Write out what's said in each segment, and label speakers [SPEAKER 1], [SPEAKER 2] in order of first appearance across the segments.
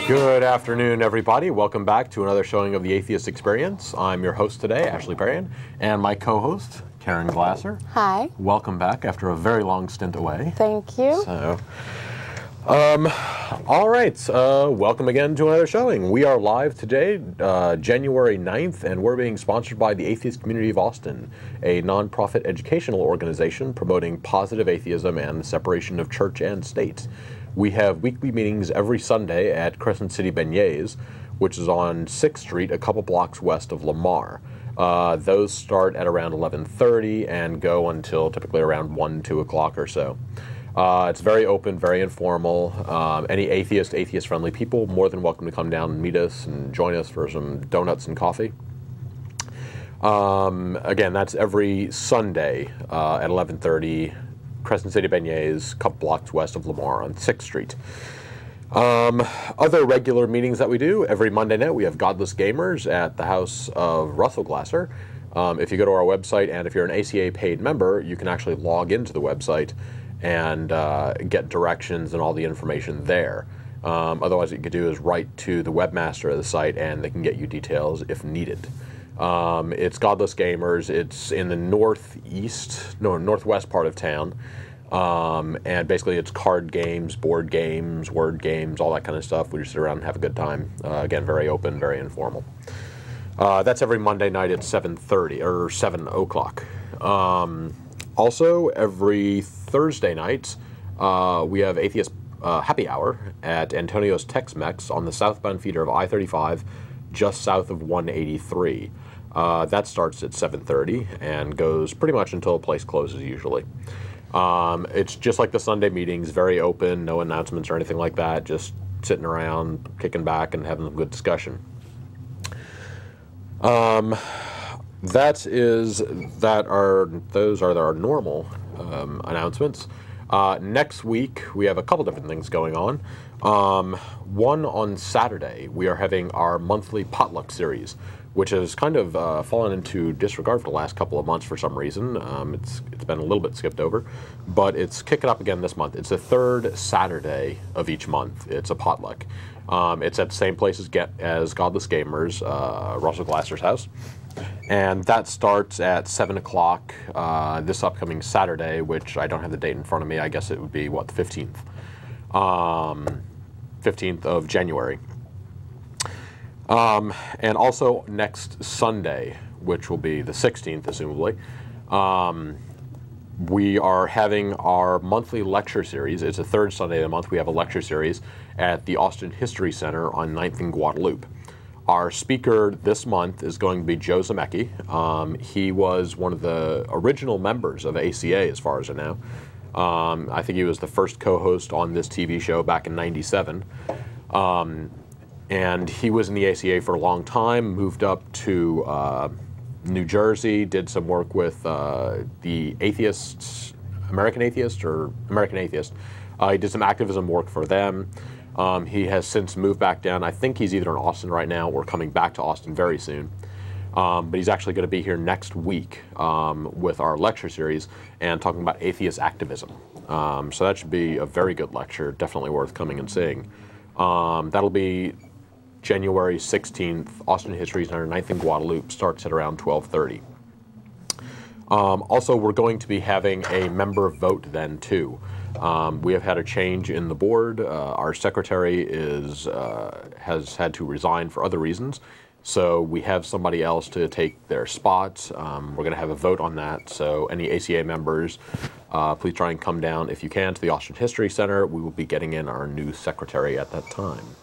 [SPEAKER 1] Good afternoon, everybody. Welcome back to another showing of the Atheist Experience. I'm your host today, AxP Perrien, and my co-host, Keryn Glasser.
[SPEAKER 2] Hi.
[SPEAKER 1] Welcome back after a very long stint away.
[SPEAKER 2] Thank you.
[SPEAKER 1] So, all right. Welcome again to another showing. We are live today, January 9th, and we're being sponsored by the Atheist Community of Austin, a nonprofit educational organization promoting positive atheism and the separation of church and state. We have weekly meetings every Sunday at Crescent City Beignets, which is on 6th Street, a couple blocks west of Lamar. Those start at around 11:30 and go until typically around 1, 2 o'clock or so. It's very open, very informal. Any atheist-friendly people, more than welcome to come down and meet us and join us for some donuts and coffee. Again, that's every Sunday at 11:30. Crescent City Beignets, a couple blocks west of Lamar on 6th Street. Other regular meetings that we do, every Monday night we have Godless Gamers at the house of Russel Glasser. If you go to our website, and if you're an ACA paid member, you can actually log into the website and get directions and all the information there. Otherwise, what you could do is write to the webmaster of the site and they can get you details if needed. It's Godless Gamers. It's in the northwest part of town. And basically it's card games, board games, word games, all that kind of stuff. We just sit around and have a good time. Again, very open, very informal. That's every Monday night at 7:30 or 7 o'clock. Also, every Thursday night, we have Atheist Happy Hour at Antonio's Tex-Mex on the southbound feeder of I-35, just south of 183. That starts at 7:30 and goes pretty much until the place closes usually. It's just like the Sunday meetings, very open, no announcements or anything like that, just sitting around, kicking back and having a good discussion. Those are our normal announcements. Next week, we have a couple different things going on. One on Saturday, we are having our monthly potluck series, which has kind of fallen into disregard for the last couple of months for some reason. It's been a little bit skipped over, but it's kicking up again this month. It's the third Saturday of each month. It's a potluck. It's at the same place as Godless Gamers, Russel Glasser's house. And that starts at 7 o'clock this upcoming Saturday, which I don't have the date in front of me. I guess it would be, what, the 15th? 15th of January. And also next Sunday, which will be the 16th, assumably, we are having our monthly lecture series. It's the third Sunday of the month. We have a lecture series at the Austin History Center on 9th and Guadalupe. Our speaker this month is going to be Joe Zemecki. He was one of the original members of ACA, as far as I know. I think he was the first co-host on this TV show back in '97. And he was in the ACA for a long time, moved up to New Jersey, did some work with the Atheists, American Atheist. He did some activism work for them. He has since moved back down. I think he's either in Austin right now or coming back to Austin very soon. But he's actually going to be here next week with our lecture series and talking about atheist activism. So that should be a very good lecture, definitely worth coming and seeing. That'll be January 16th, Austin History Center, 9th and Guadalupe, starts at around 12:30. Also, we're going to be having a member vote then, too. We have had a change in the board. Our secretary has had to resign for other reasons, so we have somebody else to take their spot. We're going to have a vote on that, so any ACA members, please try and come down if you can to the Austin History Center. We will be getting in our new secretary at that time.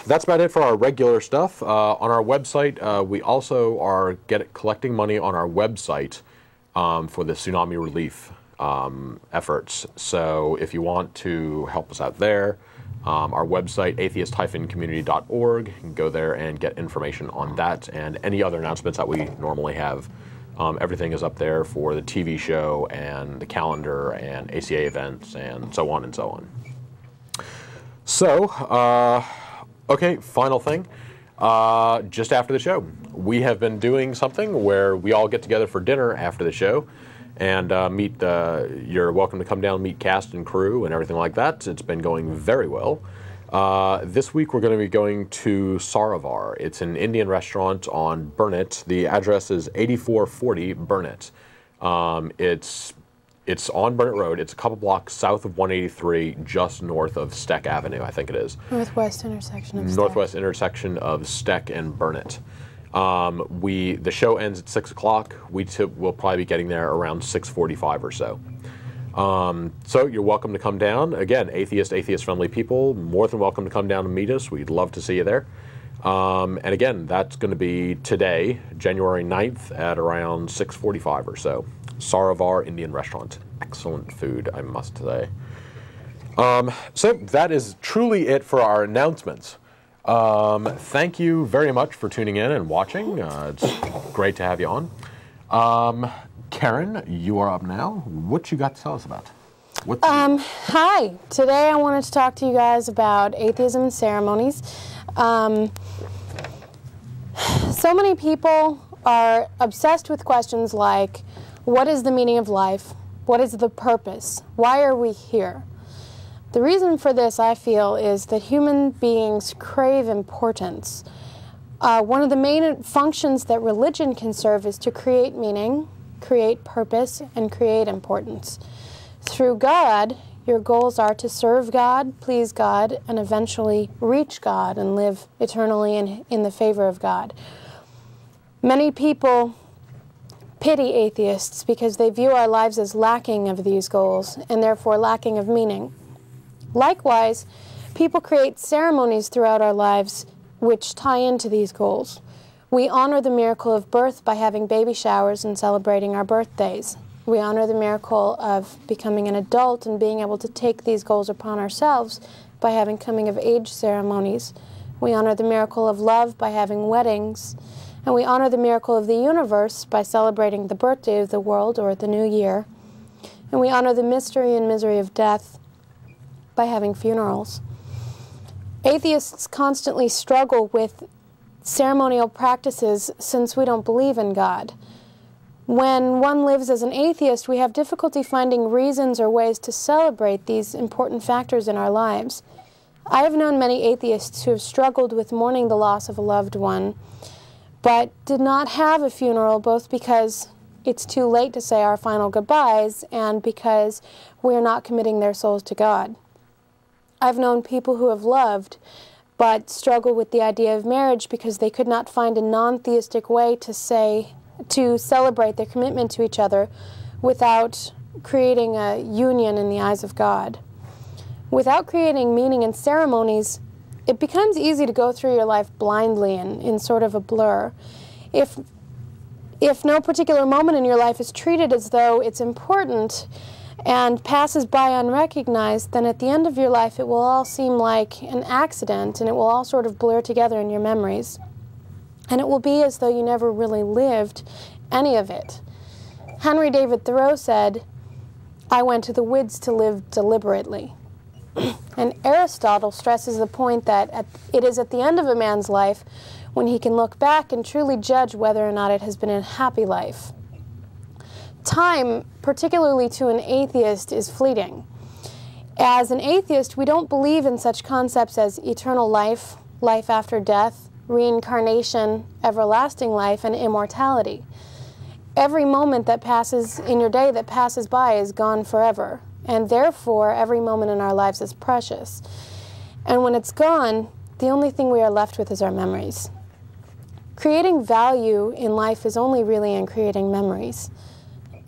[SPEAKER 1] That's about it for our regular stuff. On our website, we also are collecting money on our website for the tsunami relief efforts. So if you want to help us out there, our website, atheist-community.org, you can go there and get information on that and any other announcements that we normally have. Everything is up there for the TV show and the calendar and ACA events and so on and so on. So, okay, final thing. Just after the show, we have been doing something where we all get together for dinner after the show and meet, you're welcome to come down and meet cast and crew and everything like that. It's been going very well. This week we're going to be going to Sarovar. It's an Indian restaurant on Burnett. The address is 8440 Burnett. It's on Burnett Road. It's a couple blocks south of 183, just north of Steck Avenue, I think it is.
[SPEAKER 2] Northwest intersection of Steck.
[SPEAKER 1] Northwest intersection of Steck and Burnett. The show ends at 6 o'clock. We'll probably be getting there around 6:45 or so. So you're welcome to come down. Again, atheist-friendly people, more than welcome to come down and meet us. We'd love to see you there. And again, that's going to be today, January 9th at around 6:45 or so. Sarovar Indian Restaurant. Excellent food, I must say. So that is truly it for our announcements. Thank you very much for tuning in and watching. It's great to have you on. Keryn, you are up now. What you got to tell us about?
[SPEAKER 2] Hi. Today I wanted to talk to you guys about atheism and ceremonies. So many people are obsessed with questions like, what is the meaning of life? What is the purpose? Why are we here? The reason for this, I feel, is that human beings crave importance. One of the main functions that religion can serve is to create meaning, create purpose, and create importance. Through God, your goals are to serve God, please God, and eventually reach God and live eternally in the favor of God. Many people pity atheists because they view our lives as lacking of these goals and therefore lacking of meaning. Likewise, people create ceremonies throughout our lives which tie into these goals. We honor the miracle of birth by having baby showers and celebrating our birthdays. We honor the miracle of becoming an adult and being able to take these goals upon ourselves by having coming-of-age ceremonies. We honor the miracle of love by having weddings. And we honor the miracle of the universe by celebrating the birthday of the world or the new year. And we honor the mystery and misery of death by having funerals. Atheists constantly struggle with ceremonial practices since we don't believe in God. When one lives as an atheist, we have difficulty finding reasons or ways to celebrate these important factors in our lives. I have known many atheists who have struggled with mourning the loss of a loved one, but did not have a funeral, both because it's too late to say our final goodbyes and because we are not committing their souls to God. I've known people who have loved but struggle with the idea of marriage because they could not find a non-theistic way to celebrate their commitment to each other without creating a union in the eyes of God. Without creating meaning in ceremonies, it becomes easy to go through your life blindly and in sort of a blur. If no particular moment in your life is treated as though it's important and passes by unrecognized, then at the end of your life it will all seem like an accident and it will all sort of blur together in your memories. And it will be as though you never really lived any of it. Henry David Thoreau said, "I went to the woods to live deliberately." And Aristotle stresses the point that it is at the end of a man's life when he can look back and truly judge whether or not it has been a happy life. Time, particularly to an atheist, is fleeting. As an atheist, we don't believe in such concepts as eternal life, life after death, reincarnation, everlasting life, and immortality. Every moment that passes in your day that passes by is gone forever, and therefore every moment in our lives is precious. And when it's gone, the only thing we are left with is our memories. Creating value in life is only really in creating memories.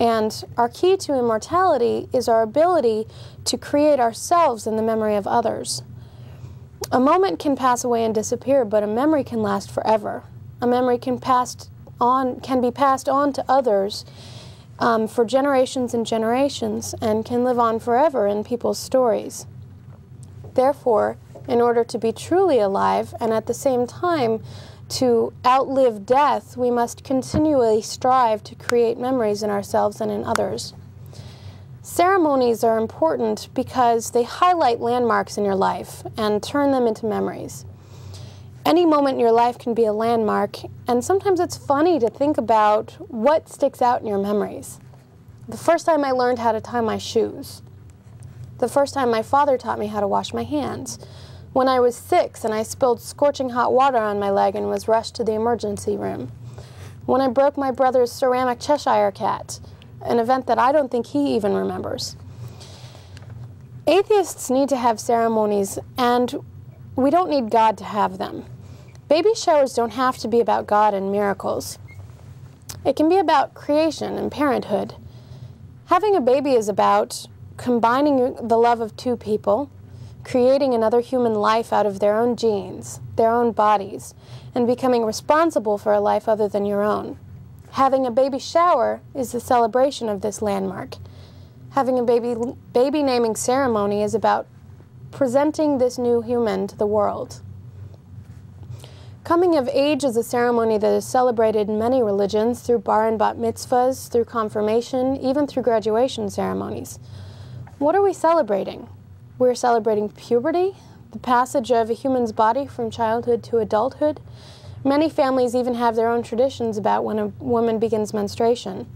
[SPEAKER 2] And our key to immortality is our ability to create ourselves in the memory of others. A moment can pass away and disappear, but a memory can last forever. A memory can be passed on to others for generations and generations, and can live on forever in people's stories. Therefore, in order to be truly alive and at the same time to outlive death, we must continually strive to create memories in ourselves and in others. Ceremonies are important because they highlight landmarks in your life and turn them into memories. Any moment in your life can be a landmark, and sometimes it's funny to think about what sticks out in your memories. The first time I learned how to tie my shoes. The first time my father taught me how to wash my hands. When I was 6 and I spilled scorching hot water on my leg and was rushed to the emergency room. When I broke my brother's ceramic Cheshire cat, an event that I don't think he even remembers. Atheists need to have ceremonies, and we don't need God to have them. Baby showers don't have to be about God and miracles. It can be about creation and parenthood. Having a baby is about combining the love of two people, creating another human life out of their own genes, their own bodies, and becoming responsible for a life other than your own. Having a baby shower is the celebration of this landmark. Having a baby naming ceremony is about presenting this new human to the world. Coming of age is a ceremony that is celebrated in many religions through bar and bat mitzvahs, through confirmation, even through graduation ceremonies. What are we celebrating? We're celebrating puberty, the passage of a human's body from childhood to adulthood. Many families even have their own traditions about when a woman begins menstruation.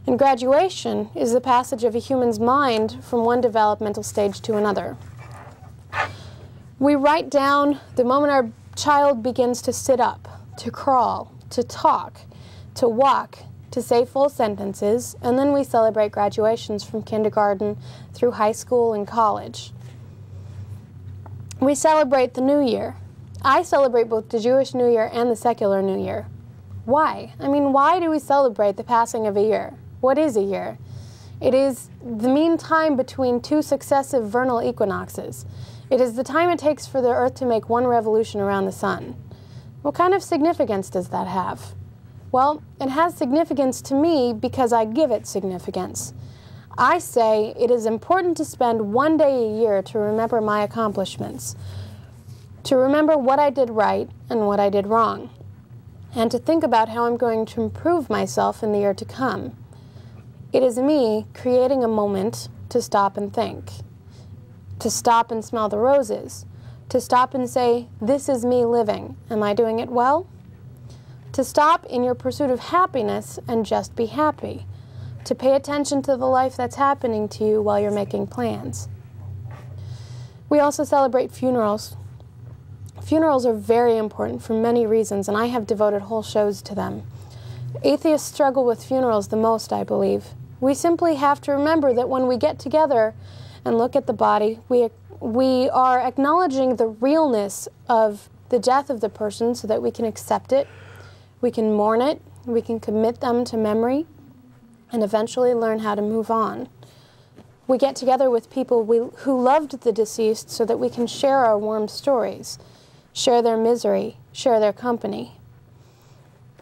[SPEAKER 2] And graduation is the passage of a human's mind from one developmental stage to another. We write down the moment our child begins to sit up, to crawl, to talk, to walk, to say full sentences, and then we celebrate graduations from kindergarten through high school and college. We celebrate the New Year. I celebrate both the Jewish New Year and the secular New Year. Why? I mean, why do we celebrate the passing of a year? What is a year? It is the mean time between two successive vernal equinoxes. It is the time it takes for the Earth to make one revolution around the sun. What kind of significance does that have? Well, it has significance to me because I give it significance. I say it is important to spend one day a year to remember my accomplishments, to remember what I did right and what I did wrong, and to think about how I'm going to improve myself in the year to come. It is me creating a moment to stop and think, to stop and smell the roses, to stop and say, this is me living. Am I doing it well? To stop in your pursuit of happiness and just be happy. To pay attention to the life that's happening to you while you're making plans. We also celebrate funerals. Funerals are very important for many reasons, and I have devoted whole shows to them. Atheists struggle with funerals the most, I believe. We simply have to remember that when we get together and look at the body, we are acknowledging the realness of the death of the person so that we can accept it, we can mourn it, we can commit them to memory, and eventually learn how to move on. We get together with people who loved the deceased so that we can share our warm stories, share their misery, share their company.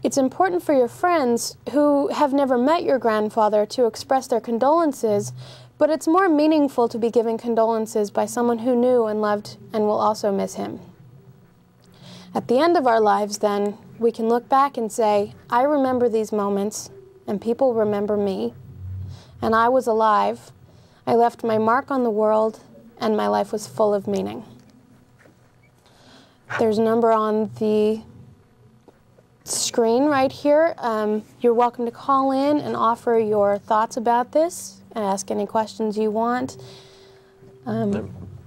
[SPEAKER 2] It's important for your friends who have never met your grandfather to express their condolences, but it's more meaningful to be giving condolences by someone who knew and loved and will also miss him. At the end of our lives, then, we can look back and say, I remember these moments, and people remember me, and I was alive, I left my mark on the world, and my life was full of meaning. There's a number on the screen right here. You're welcome to call in and offer your thoughts about this and ask any questions you want.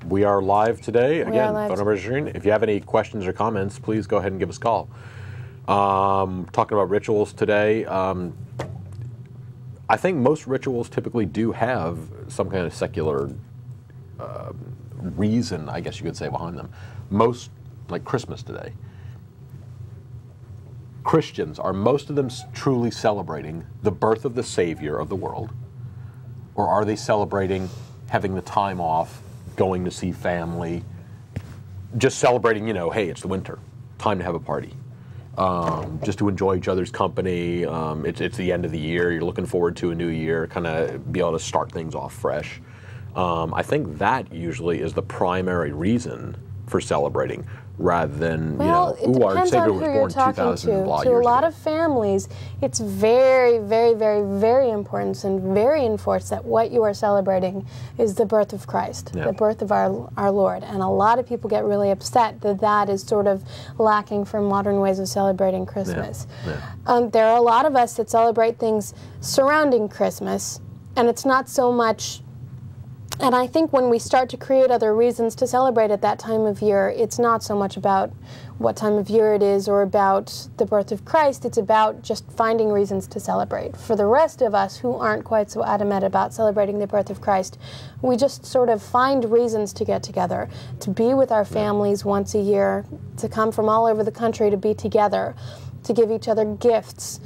[SPEAKER 1] We are live today. Again, phone number is screen. If you have any questions or comments, please go ahead and give us a call. Talking about rituals today, I think most rituals typically do have some kind of secular reason, I guess you could say, behind them. Most, like Christmas today. Christians, are most of them truly celebrating the birth of the Savior of the world? Or are they celebrating having the time off, going to see family, just celebrating, you know, hey, it's the winter, time to have a party, just to enjoy each other's company. It's the end of the year, you're looking forward to a new year, kind of be able to start things off fresh. I think that usually is the primary reason for celebrating, rather than,
[SPEAKER 2] well,
[SPEAKER 1] you know, our Savior was born 2,000 blah years ago.
[SPEAKER 2] To a lot of families, it's very, very, very, very important and very enforced that what you are celebrating is the birth of Christ, the birth of our Lord. And a lot of people get really upset that that is sort of lacking from modern ways of celebrating Christmas. There are a lot of us that celebrate things surrounding Christmas, and it's not so much And I think when we start to create other reasons to celebrate at that time of year, it's not so much about what time of year it is or about the birth of Christ. It's about just finding reasons to celebrate. For the rest of us who aren't quite so adamant about celebrating the birth of Christ, we just sort of find reasons to get together, to be with our families once a year, to come from all over the country to be together, to give each other gifts.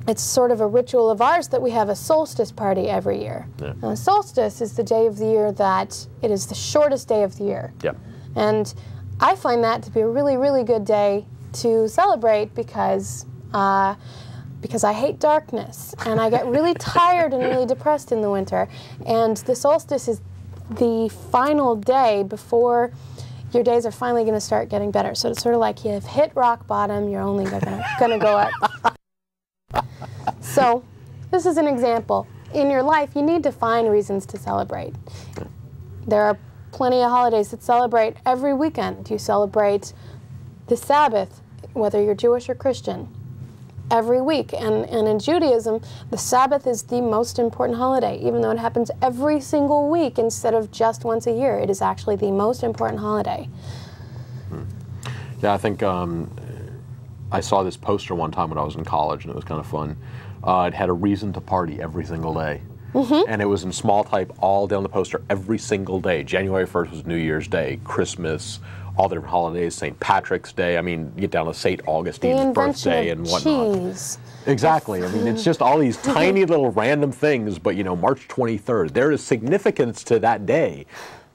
[SPEAKER 2] It's sort of a ritual of ours that we have a solstice party every year. Yeah. Now, solstice is the day of the year that it is the shortest day of the year. Yeah. And I find that to be a really, really good day to celebrate because I hate darkness and I get really tired and really depressed in the winter. And the solstice is the final day before your days are finally going to start getting better. So it's sort of like you've hit rock bottom, you're only going to go up. So, this is an example. In your life, you need to find reasons to celebrate. There are plenty of holidays that celebrate every weekend. You celebrate the Sabbath, whether you're Jewish or Christian, every week. And in Judaism, the Sabbath is the most important holiday. Even though it happens every single week instead of just once a year, it is actually the most important holiday.
[SPEAKER 1] Yeah, I think I saw this poster one time when I was in college, and it was kind of fun. It had a reason to party every single day. And it was in small type all down the poster every single day. January 1st was New Year's Day, Christmas, all the different holidays, St. Patrick's Day. I mean, you get down to St. Augustine's birthday and whatnot.
[SPEAKER 2] Cheese.
[SPEAKER 1] Exactly. I mean, it's just all these tiny little random things, but, you know, March 23rd, there is significance to that day.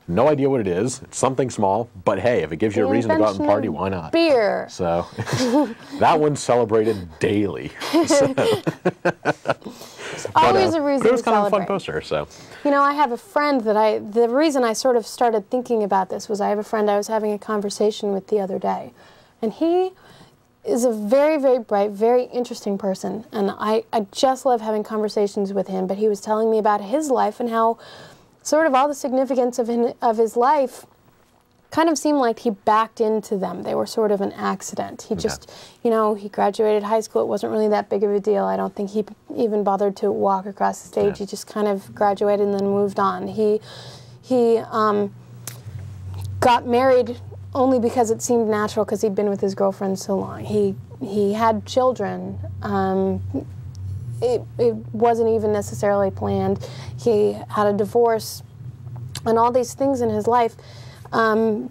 [SPEAKER 1] No idea what it is. It's something small, but hey, if it gives you a reason to go out and party, why not?
[SPEAKER 2] Beer.
[SPEAKER 1] So that one's celebrated daily. So.
[SPEAKER 2] It's always a reason to celebrate.
[SPEAKER 1] It was kind of a fun poster, so.
[SPEAKER 2] You know, I have a friend that the reason I sort of started thinking about this was I have a friend I was having a conversation with the other day, and he is a very, very bright, very interesting person, and I just love having conversations with him, but he was telling me about his life and how sort of all the significance of his life kind of seemed like he backed into them. They were sort of an accident. He just, you know, he graduated high school. It wasn't really that big of a deal. I don't think he even bothered to walk across the stage. He just kind of graduated and then moved on. He got married only because it seemed natural because he'd been with his girlfriend so long. He had children. It wasn't even necessarily planned. He had a divorce, and all these things in his life they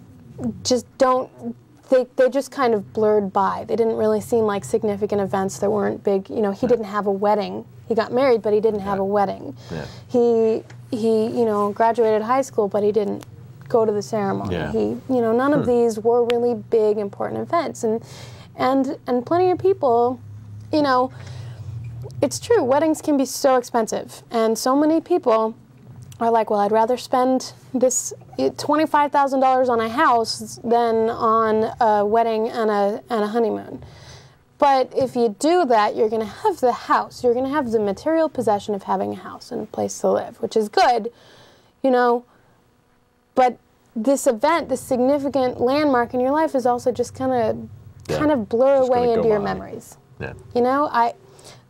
[SPEAKER 2] just kind of blurred by. They didn't really seem like significant events. There weren't big, you know, he didn't have a wedding. He got married, but he didn't have a wedding. Yeah. He you know, graduated high school, but he didn't go to the ceremony. Yeah. He, you know, none of these were really big, important events. And plenty of people, you know, it's true, weddings can be so expensive, and so many people are like, well, I'd rather spend this $25,000 on a house than on a wedding and a honeymoon. But if you do that, you're going to have the house. You're going to have the material possession of having a house and a place to live, which is good, you know, but this event, this significant landmark in your life is also just kind of blur away into your memories. Yeah. You know,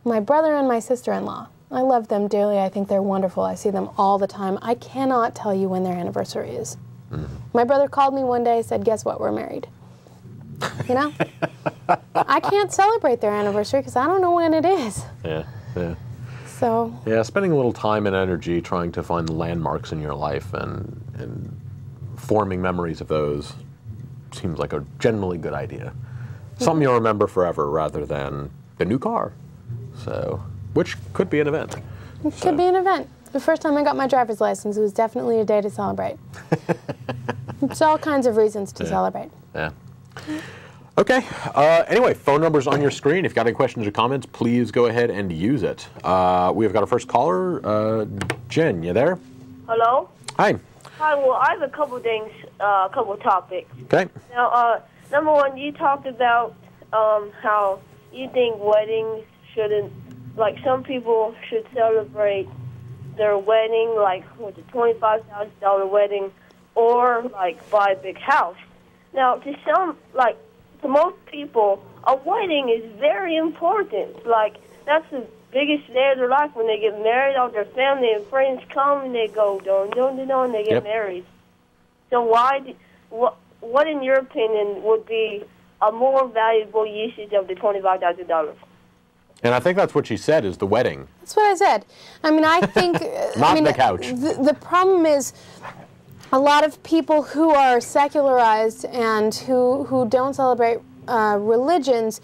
[SPEAKER 2] my brother and my sister-in-law, I love them dearly. I think they're wonderful. I see them all the time. I cannot tell you when their anniversary is. My brother called me one day and said, guess what, we're married. You know? I can't celebrate their anniversary because I don't know when it is. Yeah, yeah. So.
[SPEAKER 1] Yeah, spending a little time and energy trying to find landmarks in your life and forming memories of those seems like a generally good idea. Something you'll remember forever rather than the new car. So, which could be an event.
[SPEAKER 2] It could be an event. The first time I got my driver's license, it was definitely a day to celebrate. It's all kinds of reasons to celebrate. Yeah.
[SPEAKER 1] Okay. Anyway, phone number's on your screen. If you've got any questions or comments, please go ahead and use it. We've got our first caller. Jen, you there?
[SPEAKER 3] Hello?
[SPEAKER 1] Hi.
[SPEAKER 3] Hi, well, I have a couple things, a couple topics.
[SPEAKER 1] Okay.
[SPEAKER 3] Now, number one, you talked about how you think weddings shouldn't, like some people should celebrate their wedding, like with a $25,000 wedding, or like buy a big house. Now, to some, like to most people, a wedding is very important. Like that's biggest day of their life when they get married. All their family and friends come and they go, and they get married. So what in your opinion would be a more valuable usage of the $25,000?
[SPEAKER 1] And I think that's what she said, is the wedding.
[SPEAKER 2] That's what I said. I mean, I think...
[SPEAKER 1] Not the couch.
[SPEAKER 2] The problem is a lot of people who are secularized and who don't celebrate religions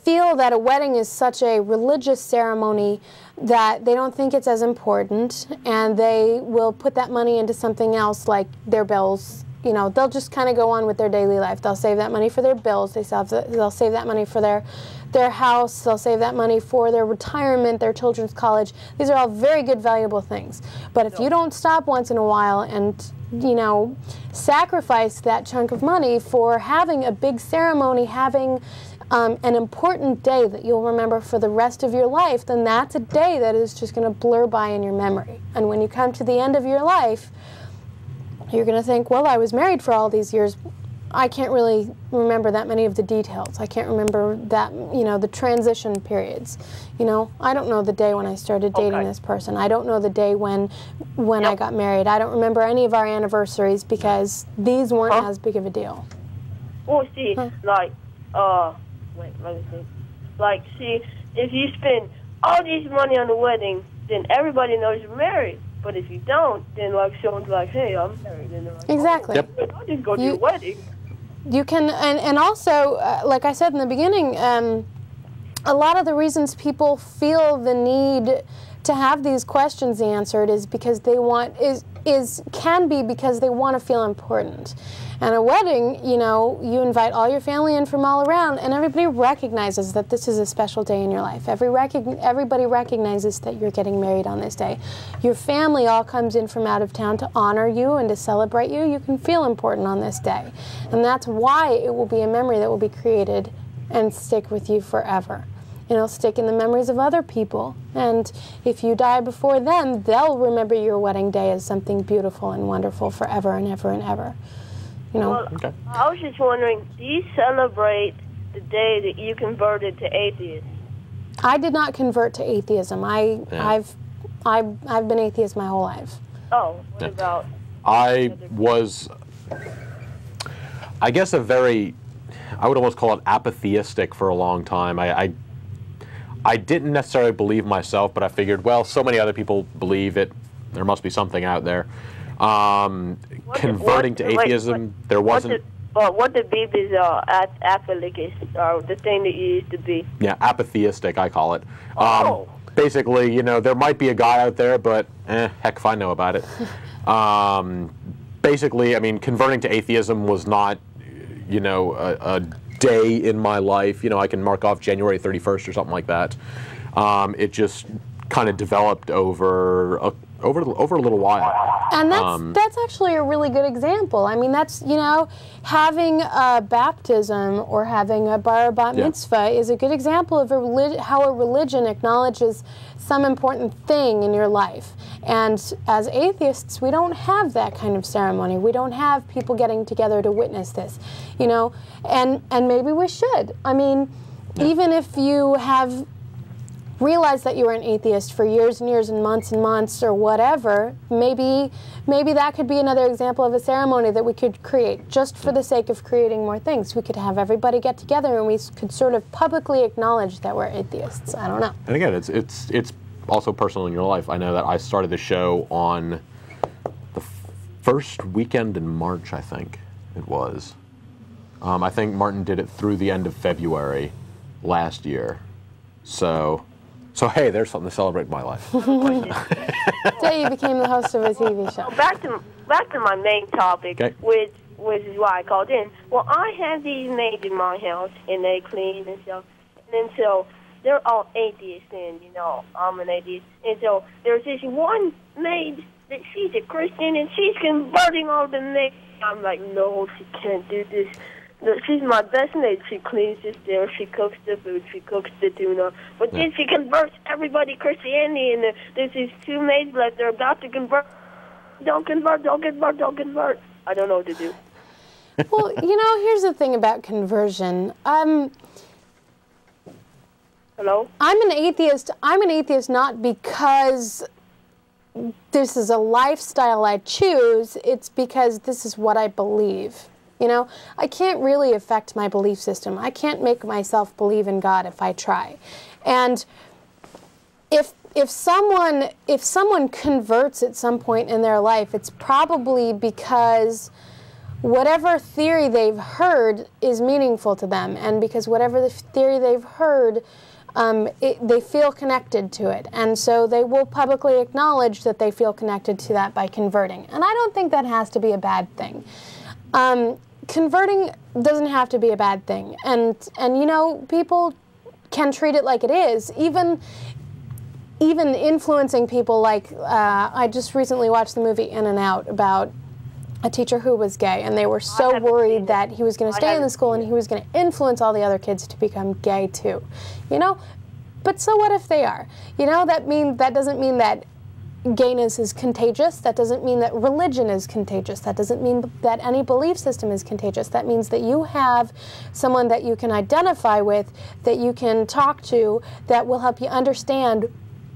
[SPEAKER 2] feel that a wedding is such a religious ceremony that they don't think it's as important, and they will put that money into something else like their bills. You know, they'll just kind of go on with their daily life. They'll save that money for their bills. They'll save that money for their house. They'll save that money for their retirement, their children's college. These are all very good, valuable things. But if you don't stop once in a while and, you know, sacrifice that chunk of money for having a big ceremony, having an important day that you'll remember for the rest of your life, then that's a day that is just going to blur by in your memory. And when you come to the end of your life, you're going to think, well, I was married for all these years. I can't really remember that many of the details. I can't remember that, you know, the transition periods. You know, I don't know the day when I started dating this person. I don't know the day when I got married. I don't remember any of our anniversaries because these weren't as big of a deal.
[SPEAKER 3] Well, see, like, wait, let me see. Like, see, if you spend all this money on the wedding, then everybody knows you're married. But if you don't, then like someone's like, hey, I'm married. And they're like,
[SPEAKER 2] exactly.
[SPEAKER 3] I'll just go to your wedding.
[SPEAKER 2] You can, and also, like I said in the beginning, a lot of the reasons people feel the need to have these questions answered is because they want, can be because they want to feel important. And a wedding, you know, you invite all your family in from all around, and everybody recognizes that this is a special day in your life. Everybody recognizes that you're getting married on this day. Your family all comes in from out of town to honor you and to celebrate you. You can feel important on this day. And that's why it will be a memory that will be created and stick with you forever. It'll stick in the memories of other people. And if you die before then, they'll remember your wedding day as something beautiful and wonderful forever and ever and ever. You know?
[SPEAKER 3] Well, I was just wondering, do you celebrate the day that you converted to atheist?
[SPEAKER 2] I did not convert to atheism. I've been atheist my whole life.
[SPEAKER 3] Oh, what about?
[SPEAKER 1] I was, I guess, I would almost call it apatheistic for a long time. I didn't necessarily believe myself, but I figured, well, so many other people believe it. There must be something out there. Converting to atheism, there wasn't.
[SPEAKER 3] What the beep is apathetic, or the thing that you used to be.
[SPEAKER 1] Yeah, apatheistic, I call it. Basically, you know, there might be a guy out there, but heck if I know about it. Basically, I mean, converting to atheism was not, you know, a day in my life. You know, I can mark off January 31st or something like that. It just kind of developed over a little while.
[SPEAKER 2] And that's actually a really good example. I mean, that's, you know, having a baptism or having a bar bat mitzvah is a good example of how a religion acknowledges some important thing in your life. And as atheists, we don't have that kind of ceremony. We don't have people getting together to witness this, you know, and maybe we should. I mean, even if you have realized that you were an atheist for years and years and months or whatever, maybe that could be another example of a ceremony that we could create just for the sake of creating more things. We could have everybody get together and we could sort of publicly acknowledge that we're atheists. I don't know.
[SPEAKER 1] And again, it's also personal in your life. I know that I started the show on the first weekend in March, I think it was. I think Martin did it through the end of February last year. So hey, there's something to celebrate in my life.
[SPEAKER 2] Today you became the host of a TV show.
[SPEAKER 3] Back to my main topic, which is why I called in. Well, I have these maids in my house, and they clean and stuff. And then so they're all atheists, and you know I'm an atheist. And so there's this one maid that she's a Christian, and she's converting all the maids. I'm like, no, she can't do this. She's my best maid. She cleans the stairs, she cooks the food, she cooks the tuna. But then she converts everybody to Christianity, and there's these two maids left. They're about to convert. Don't convert, don't convert, don't convert. I don't know what to do.
[SPEAKER 2] Well, you know, here's the thing about conversion.
[SPEAKER 3] Hello?
[SPEAKER 2] I'm an atheist. I'm an atheist not because this is a lifestyle I choose. It's because this is what I believe. You know, I can't really affect my belief system. I can't make myself believe in God if I try. And if someone converts at some point in their life, it's probably because whatever theory they've heard is meaningful to them, and because whatever the theory they've heard, they feel connected to it, and so they will publicly acknowledge that they feel connected to that by converting. And I don't think that has to be a bad thing. Converting doesn't have to be a bad thing, and you know, people can treat it like it is, even influencing people. Like I just recently watched the movie In and Out about a teacher who was gay, and they were so worried that he was going to stay in the school and he was going to influence all the other kids to become gay too, you know. But so what if they are? You know, that doesn't mean that gayness is contagious. That doesn't mean that religion is contagious. That doesn't mean that any belief system is contagious. That means that you have someone that you can identify with, that you can talk to, that will help you understand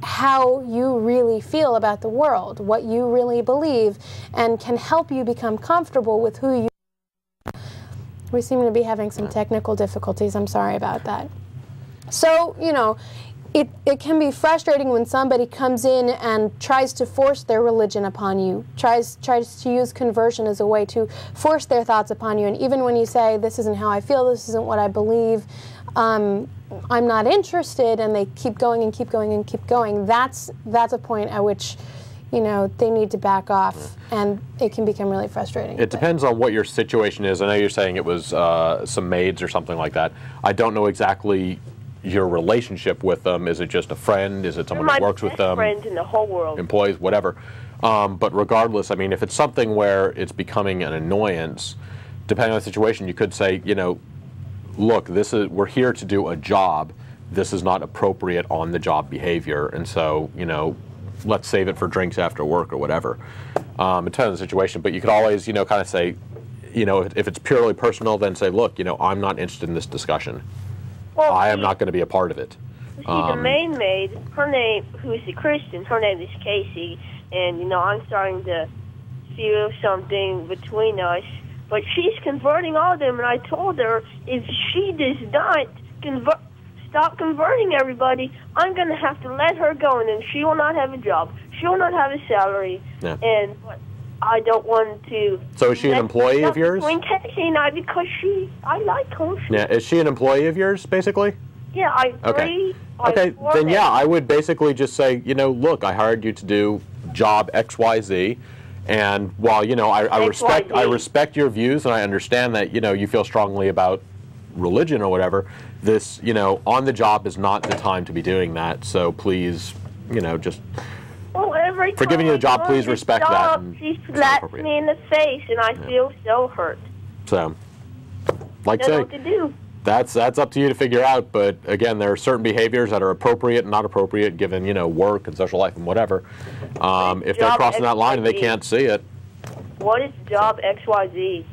[SPEAKER 2] how you really feel about the world, what you really believe, and can help you become comfortable with who you are. We seem to be having some technical difficulties. I'm sorry about that. So, you know, it can be frustrating when somebody comes in and tries to force their religion upon you, tries to use conversion as a way to force their thoughts upon you. And even when you say, this isn't how I feel, this isn't what I believe, I'm not interested, and they keep going and keep going and keep going, that's a point at which, you know, they need to back off, and it can become really frustrating.
[SPEAKER 1] It depends on what your situation is. I know you're saying it was some maids or something like that. I don't know exactly your relationship with them. Is it just a friend? Is it someone who works with them?
[SPEAKER 3] Friends in the whole world.
[SPEAKER 1] Employees, whatever. But regardless, I mean, if it's something where it's becoming an annoyance, depending on the situation, you could say, you know, look, we're here to do a job. This is not appropriate on the job behavior, and so, you know, let's save it for drinks after work or whatever. It depends on the situation, but you could always, you know, kind of say, you know, if it's purely personal, then say, look, you know, I'm not interested in this discussion. Well, I am not going to be a part of it.
[SPEAKER 3] See, the main maid, her name, who's a Christian, her name is Casey, and, you know, I'm starting to feel something between us. But she's converting all of them, and I told her if she does not stop converting everybody, I'm going to have to let her go, and then she will not have a job. She will not have a salary, and I don't want to.
[SPEAKER 1] So is she an employee of yours?
[SPEAKER 3] Between Casey and I, because I like her.
[SPEAKER 1] Yeah, is she an employee of yours, basically?
[SPEAKER 3] Yeah, I agree.
[SPEAKER 1] Okay, then yeah, I would basically just say, you know, look, I hired you to do job XYZ. And while, you know, I respect your views, and I understand that, you know, you feel strongly about religion or whatever, this, you know, on the job is not the time to be doing that. So please, you know, just for giving you the job, please respect that.
[SPEAKER 3] She slaps me in the face, and I feel so hurt.
[SPEAKER 1] So, like I say,
[SPEAKER 3] what to do.
[SPEAKER 1] That's up to you to figure out. But again, there are certain behaviors that are appropriate and not appropriate given, you know, work and social life and whatever. If they're crossing that line and they can't see it.
[SPEAKER 3] What is job XYZ?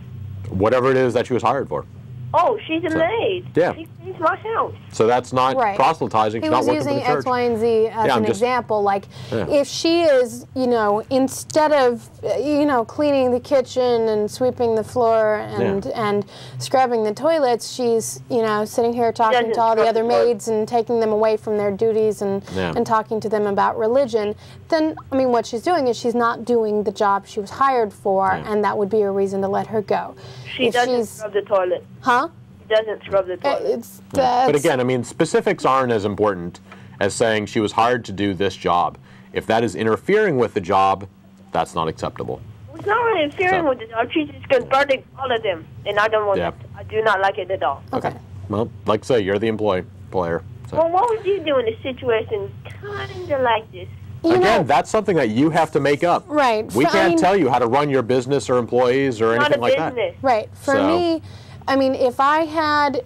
[SPEAKER 1] Whatever it is that she was hired for.
[SPEAKER 3] Oh, she's a maid.
[SPEAKER 1] Yeah.
[SPEAKER 3] She cleans my house.
[SPEAKER 1] So that's not proselytizing.
[SPEAKER 2] He
[SPEAKER 1] She's not
[SPEAKER 2] was
[SPEAKER 1] working for the
[SPEAKER 2] using
[SPEAKER 1] church.
[SPEAKER 2] X, Y, and Z as an example. Like, if she is, you know, instead of, you know, cleaning the kitchen and sweeping the floor and scrubbing the toilets, she's, you know, sitting here talking to all the other maids and taking them away from their duties and talking to them about religion, then, I mean, what she's doing is she's not doing the job she was hired for, and that would be a reason to let her go.
[SPEAKER 3] She doesn't scrub the toilet.
[SPEAKER 2] Huh?
[SPEAKER 3] She doesn't scrub the toilet.
[SPEAKER 1] But again, I mean, specifics aren't as important as saying she was hired to do this job. If that is interfering with the job, that's not acceptable.
[SPEAKER 3] It's not really interfering with the job. She's just converting all of them, and I don't want that. I do not like it at all.
[SPEAKER 2] Okay.
[SPEAKER 1] Well, like I say, you're the player. So.
[SPEAKER 3] Well, what would you do in a situation kind of like this?
[SPEAKER 1] Again, that's something that you have to make up.
[SPEAKER 2] Right.
[SPEAKER 1] We can't tell you how to run your business or employees or anything like that.
[SPEAKER 2] Right. For me, I mean, if I had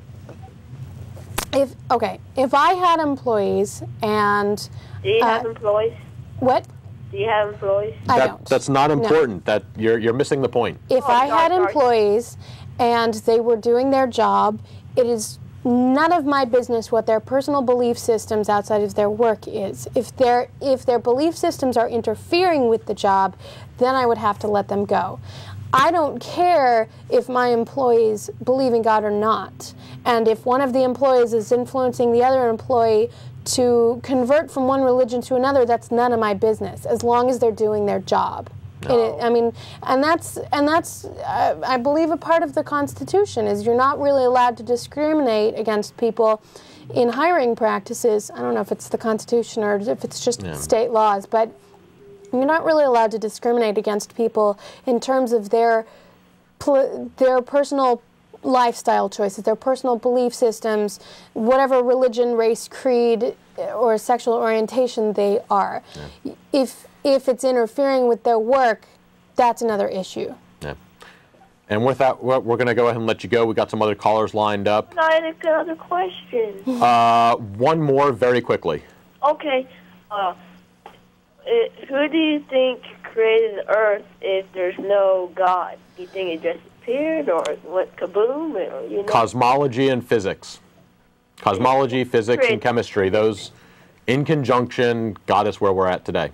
[SPEAKER 2] employees and...
[SPEAKER 3] Do you have employees?
[SPEAKER 2] What?
[SPEAKER 3] Do you have employees?
[SPEAKER 2] I don't.
[SPEAKER 1] That's not important. That you're missing the point.
[SPEAKER 2] If I had employees and they were doing their job, it is none of my business what their personal belief systems outside of their work is. If their belief systems are interfering with the job, then I would have to let them go. I don't care if my employees believe in God or not. And if one of the employees is influencing the other employee to convert from one religion to another, that's none of my business, as long as they're doing their job.
[SPEAKER 1] No.
[SPEAKER 2] I mean, and that's I believe a part of the Constitution is you're not really allowed to discriminate against people in hiring practices. I don't know if it's the Constitution or if it's just state laws, but you're not really allowed to discriminate against people in terms of their personal lifestyle choices, their personal belief systems, whatever religion, race, creed, or sexual orientation they are. Yeah. If it's interfering with their work, that's another issue.
[SPEAKER 1] Yeah. And with that, we're going to go ahead and let you go. We got some other callers lined up.
[SPEAKER 3] I had another question.
[SPEAKER 1] One more very quickly.
[SPEAKER 3] Okay. Who do you think created the Earth if there's no God? Do you think it just appeared, or what, kaboom? Or, you know?
[SPEAKER 1] Cosmology and physics. Cosmology, physics, and chemistry. Those, in conjunction, got us where we're at today.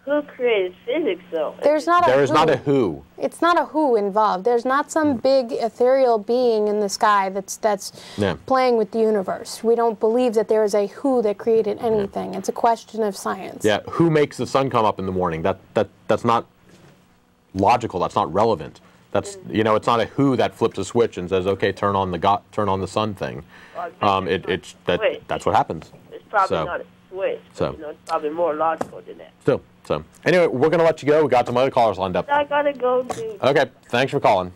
[SPEAKER 3] Who created physics, though?
[SPEAKER 1] There is not a who.
[SPEAKER 2] It's not a who involved. There's not some big ethereal being in the sky that's playing with the universe. We don't believe that there is a who that created anything. It's a question of science.
[SPEAKER 1] Yeah, who makes the sun come up in the morning? That's not logical. That's not relevant. That's it's not a who that flips a switch and says, okay, turn on the sun thing. That's what happens.
[SPEAKER 3] It's probably not a switch.
[SPEAKER 1] So
[SPEAKER 3] it's probably more logical than that.
[SPEAKER 1] So anyway, we're going to let you go. We got some other callers lined up.
[SPEAKER 3] I gotta go too.
[SPEAKER 1] Okay, thanks for calling.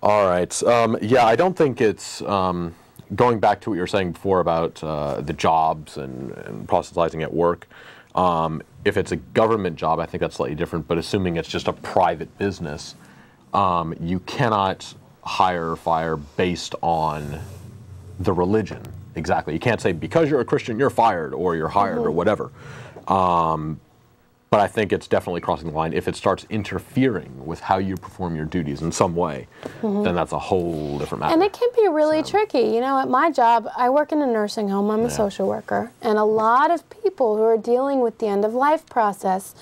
[SPEAKER 1] All right. Yeah, I don't think it's going back to what you were saying before about the jobs and proselytizing at work. If it's a government job, I think that's slightly different. But assuming it's just a private business, you cannot hire or fire based on the religion. Exactly. You can't say because you're a Christian you're fired or you're hired or whatever. But I think it's definitely crossing the line. If it starts interfering with how you perform your duties in some way, then that's a whole different matter.
[SPEAKER 2] And it can be really tricky. You know, at my job, I work in a nursing home. I'm a social worker. And a lot of people who are dealing with the end-of-life process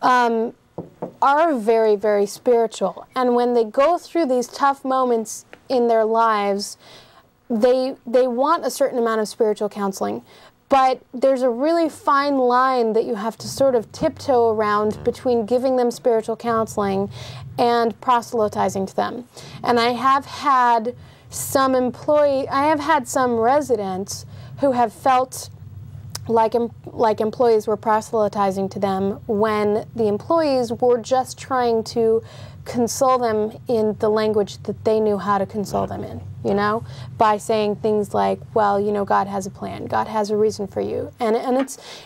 [SPEAKER 2] are very, very spiritual. And when they go through these tough moments in their lives, they want a certain amount of spiritual counseling. But there's a really fine line that you have to sort of tiptoe around between giving them spiritual counseling and proselytizing to them. And I have had some residents who have felt like employees were proselytizing to them when the employees were just trying to console them in the language that they knew how to console them in, you know, by saying things like, well, you know, God has a plan, God has a reason for you. And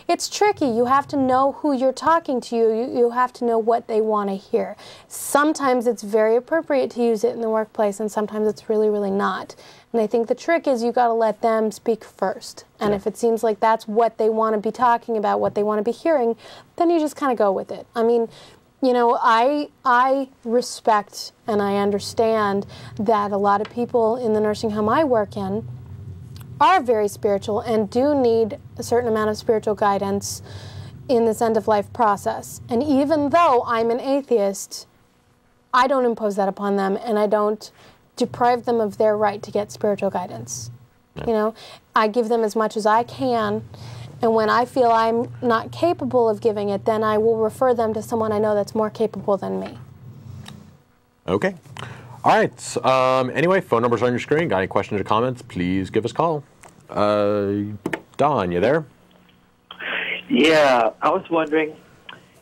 [SPEAKER 2] it's tricky. You have to know who you're talking to. You have to know what they want to hear. Sometimes it's very appropriate to use it in the workplace, and sometimes it's really, really not. And I think the trick is you got to let them speak first. And if it seems like that's what they want to be talking about, what they want to be hearing, then you just kind of go with it. I mean, you know, I respect and I understand that a lot of people in the nursing home I work in are very spiritual and do need a certain amount of spiritual guidance in this end-of-life process. And even though I'm an atheist, I don't impose that upon them, and I don't deprive them of their right to get spiritual guidance. You know, I give them as much as I can. And when I feel I'm not capable of giving it, then I will refer them to someone I know that's more capable than me.
[SPEAKER 1] Okay. All right. Anyway, phone numbers on your screen. Got any questions or comments, please give us a call. Don, you there?
[SPEAKER 4] Yeah, I was wondering,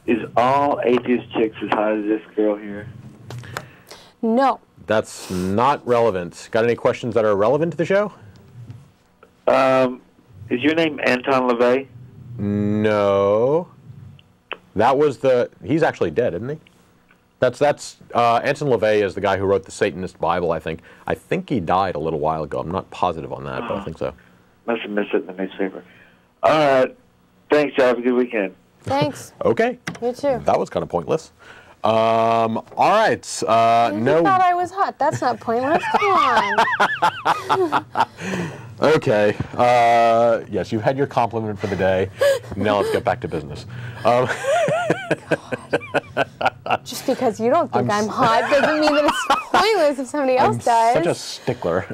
[SPEAKER 4] is all atheist chicks as hot as this girl here?
[SPEAKER 2] No.
[SPEAKER 1] That's not relevant. Got any questions that are relevant to the show?
[SPEAKER 4] Is your name Anton LaVey?
[SPEAKER 1] No. That was he's actually dead, isn't he? That's Anton LaVey is the guy who wrote the Satanist Bible, I think. I think he died a little while ago. I'm not positive on that, but I think so.
[SPEAKER 4] Must have missed it in the newspaper. All right. Thanks, y'all. Have a good weekend.
[SPEAKER 2] Thanks.
[SPEAKER 1] Okay.
[SPEAKER 2] You too.
[SPEAKER 1] That was kind of pointless. All right.
[SPEAKER 2] You thought I was hot. That's not pointless. Come on.
[SPEAKER 1] Okay. Yes, you've had your compliment for the day. Now let's get back to business.
[SPEAKER 2] Just because you don't think I'm hot doesn't mean that it's pointless if somebody else does.
[SPEAKER 1] Such a stickler.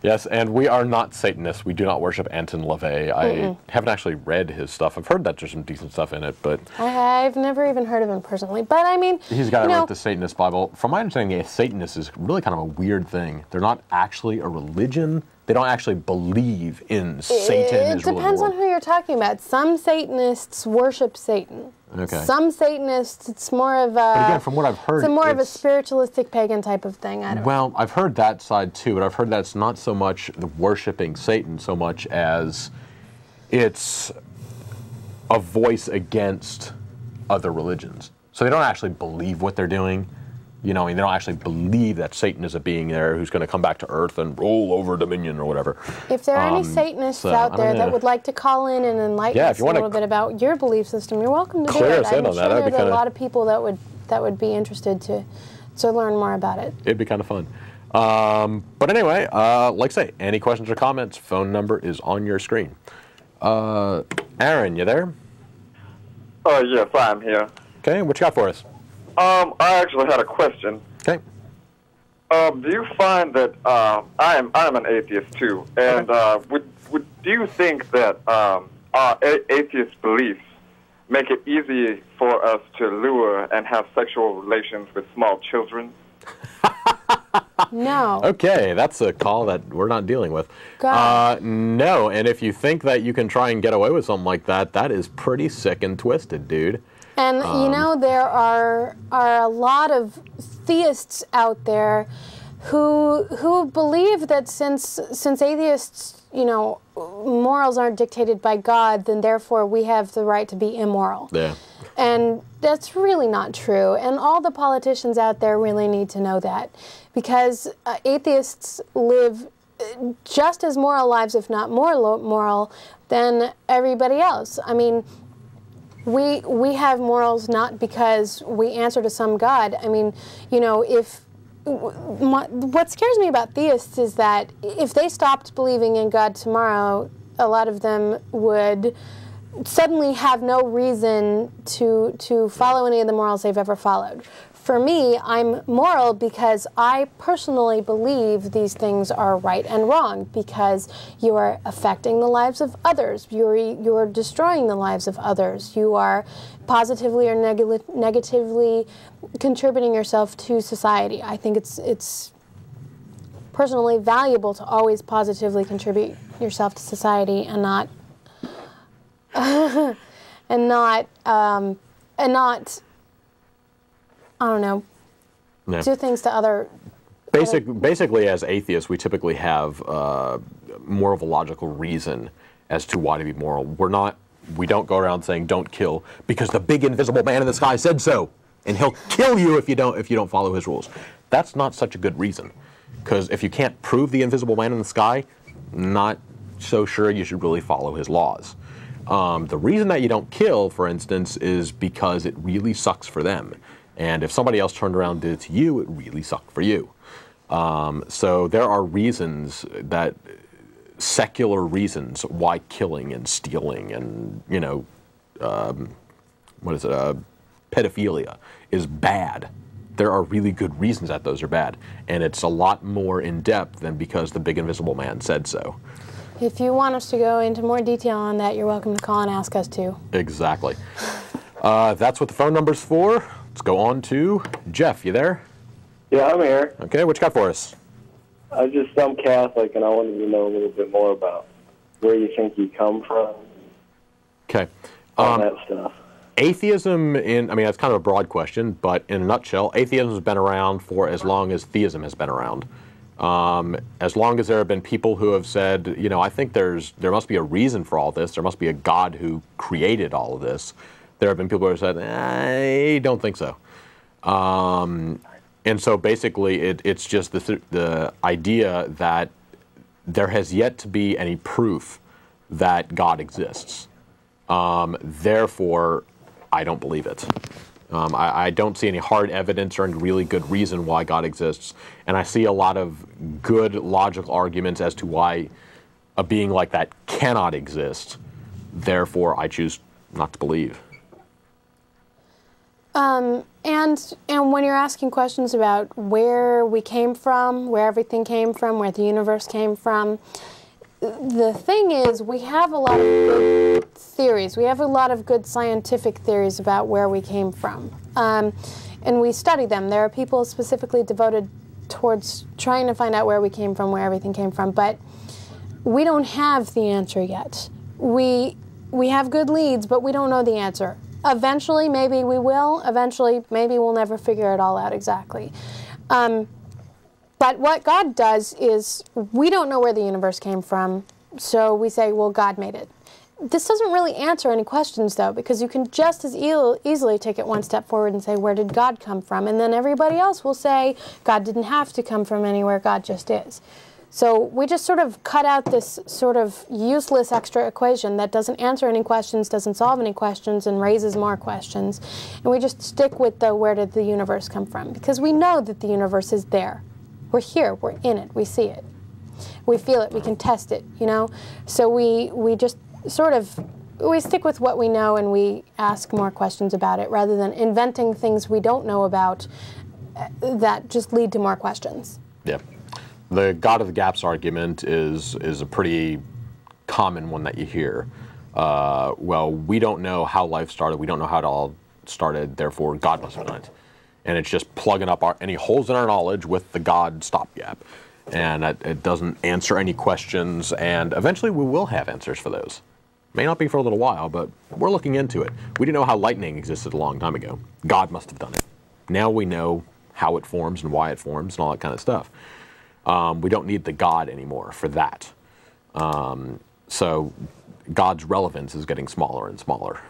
[SPEAKER 1] Yes, and we are not Satanists. We do not worship Anton LaVey. I haven't actually read his stuff. I've heard that there's some decent stuff in it, but
[SPEAKER 2] I've never even heard of him personally. But I mean,
[SPEAKER 1] he's got to write the Satanist Bible. From my understanding, a Satanist is really kind of a weird thing. They're not actually a religion. They don't actually believe in Satan.
[SPEAKER 2] It depends on who you're talking about. Some Satanists worship Satan.
[SPEAKER 1] Okay.
[SPEAKER 2] Some Satanists, it's more of a.
[SPEAKER 1] But again, from what I've heard,
[SPEAKER 2] it's more of a spiritualistic pagan type of thing. I don't know.
[SPEAKER 1] Well, I've heard that side too, but I've heard that it's not so much the worshiping Satan so much as it's a voice against other religions. So they don't actually believe what they're doing. You know, I mean, they don't actually believe that Satan is a being there who's going to come back to Earth and rule over Dominion or whatever.
[SPEAKER 2] If there are any Satanists out there that would like to call in and enlighten us a little bit about your belief system, you're welcome to do it. I'm sure there's a lot of people that would be interested to learn more about it.
[SPEAKER 1] It'd be kind of fun. But anyway, like I say, any questions or comments, phone number is on your screen. Aaron, you there?
[SPEAKER 5] Oh, yes, I'm here.
[SPEAKER 1] Okay, what you got for us?
[SPEAKER 5] I actually had a question.
[SPEAKER 1] Okay.
[SPEAKER 5] Do you find that I'm an atheist too, and do you think that our atheist beliefs make it easy for us to lure and have sexual relations with small children?
[SPEAKER 2] No.
[SPEAKER 1] Okay, that's a call that we're not dealing with. No, and if you think that you can try and get away with something like that, that is pretty sick and twisted, dude.
[SPEAKER 2] And, you know, there are a lot of theists out there who believe that since atheists, you know, morals aren't dictated by God, then therefore we have the right to be immoral.
[SPEAKER 1] Yeah.
[SPEAKER 2] And that's really not true. And all the politicians out there really need to know that. Because atheists live just as moral lives, if not more moral, than everybody else. I mean, we have morals not because we answer to some God. I mean, you know, what scares me about theists is that if they stopped believing in God tomorrow, a lot of them would suddenly have no reason to follow any of the morals they've ever followed. For me, I'm moral because I personally believe these things are right and wrong, because you are affecting the lives of others. You're destroying the lives of others. You are positively or negatively contributing yourself to society. I think it's personally valuable to always positively contribute yourself to society and not I don't know, do things to other...
[SPEAKER 1] Basically, as atheists, we typically have more of a logical reason as to why to be moral. We don't go around saying don't kill because the big invisible man in the sky said so, and he'll kill you if you don't follow his rules. That's not such a good reason, because if you can't prove the invisible man in the sky, not so sure you should really follow his laws. The reason that you don't kill, for instance, is because it really sucks for them. And if somebody else turned around and did it to you, it really sucked for you. So there are reasons, that secular reasons, why killing and stealing and, you know, pedophilia is bad. There are really good reasons that those are bad. And it's a lot more in depth than because the big invisible man said so.
[SPEAKER 2] If you want us to go into more detail on that, you're welcome to call and ask us to.
[SPEAKER 1] Exactly. That's what the phone number's for. Let's go on to Jeff. You there?
[SPEAKER 6] Yeah, I'm here.
[SPEAKER 1] Okay, what you got for us?
[SPEAKER 6] I'm Catholic, and I wanted to know a little bit more about where you think you come from.
[SPEAKER 1] Okay.
[SPEAKER 6] All that stuff.
[SPEAKER 1] Atheism, that's kind of a broad question, but in a nutshell, atheism has been around for as long as theism has been around. As long as there have been people who have said, you know, I think there must be a reason for all this, there must be a God who created all of this, there have been people who have said, I don't think so. And so basically it's just the idea that there has yet to be any proof that God exists. Therefore, I don't believe it. I don't see any hard evidence or any really good reason why God exists. And I see a lot of good logical arguments as to why a being like that cannot exist. Therefore, I choose not to believe.
[SPEAKER 2] And when you're asking questions about where we came from, where everything came from, where the universe came from, the thing is, we have a lot of good theories. We have a lot of good scientific theories about where we came from. And we study them. There are people specifically devoted towards trying to find out where we came from, where everything came from. But we don't have the answer yet. We have good leads, but we don't know the answer. Eventually, maybe we will. Eventually, maybe we'll never figure it all out exactly. But what God does is, we don't know where the universe came from, so we say, well, God made it. This doesn't really answer any questions, though, because you can just as easily take it one step forward and say, where did God come from? And then everybody else will say, God didn't have to come from anywhere, God just is. So we just sort of cut out this sort of useless extra equation that doesn't answer any questions, doesn't solve any questions, and raises more questions. And we just stick with the where did the universe come from? Because we know that the universe is there. We're here, we're in it, we see it. We feel it, we can test it, you know? So we just sort of, we stick with what we know and we ask more questions about it rather than inventing things we don't know about that just lead to more questions.
[SPEAKER 1] Yeah. The God of the Gaps argument is a pretty common one that you hear. Well, we don't know how life started, we don't know how it all started, therefore God must have done it. And it's just plugging up any holes in our knowledge with the God stopgap. And it doesn't answer any questions, and eventually we will have answers for those. May not be for a little while, but we're looking into it. We didn't know how lightning existed a long time ago. God must have done it. Now we know how it forms and why it forms and all that kind of stuff. We don't need the God anymore for that. So God's relevance is getting smaller and smaller.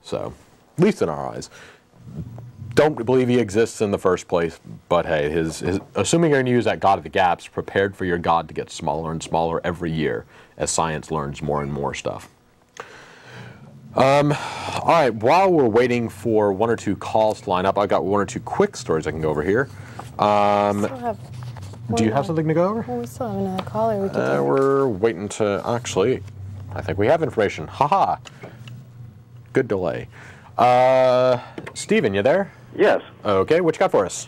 [SPEAKER 1] So, at least in our eyes. Don't believe he exists in the first place, but hey, assuming you're going to use that God of the Gaps, prepared for your God to get smaller and smaller every year as science learns more and more stuff. All right, while we're waiting for one or two calls to line up, I've got one or two quick stories I can go over here. Do you have something to go over?
[SPEAKER 2] Well, we still have another caller we can
[SPEAKER 1] We're waiting to, actually, I think we have information. Haha. Good delay. Steven, you there?
[SPEAKER 7] Yes.
[SPEAKER 1] Okay, what you got for us?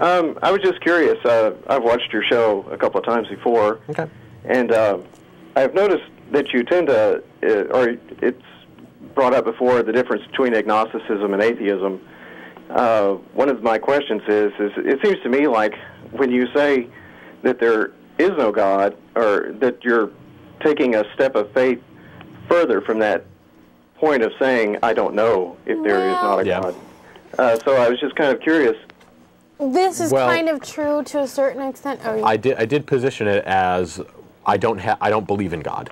[SPEAKER 7] I was just curious. I've watched your show a couple of times before.
[SPEAKER 1] Okay.
[SPEAKER 7] And I've noticed that you tend to, or it's brought up before, the difference between agnosticism and atheism. One of my questions is it seems to me like when you say that there is no God, or that you're taking a step of faith further from that point of saying, I don't know if there is not a God. So I was just kind of curious.
[SPEAKER 2] This is kind of true to a certain extent. Oh, yeah.
[SPEAKER 1] I did position it as I don't believe in God.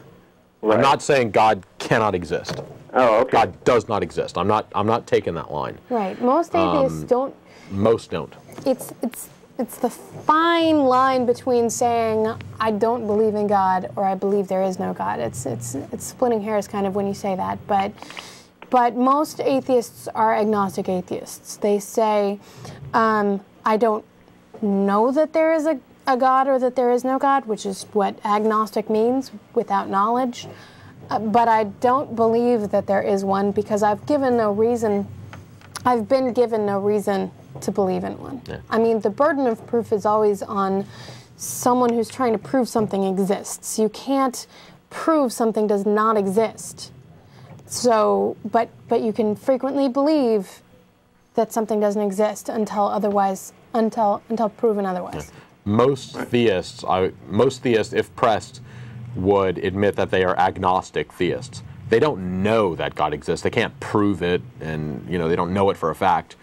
[SPEAKER 7] Right.
[SPEAKER 1] I'm not saying God cannot exist.
[SPEAKER 7] Oh, okay.
[SPEAKER 1] God does not exist. I'm not taking that line.
[SPEAKER 2] Right. Most atheists don't. Most
[SPEAKER 1] don't.
[SPEAKER 2] It's the fine line between saying I don't believe in God or I believe there is no God. It's splitting hairs kind of when you say that, but most atheists are agnostic atheists. They say I don't know that there is a God or that there is no God, which is what agnostic means, without knowledge. But I don't believe that there is one because I've been given no reason to believe in one. Yeah. I mean, the burden of proof is always on someone who's trying to prove something exists. You can't prove something does not exist. So, but you can frequently believe that something doesn't exist until proven otherwise.
[SPEAKER 1] Yeah. Most theists, if pressed, would admit that they are agnostic theists. They don't know that God exists. They can't prove it, and they don't know it for a fact,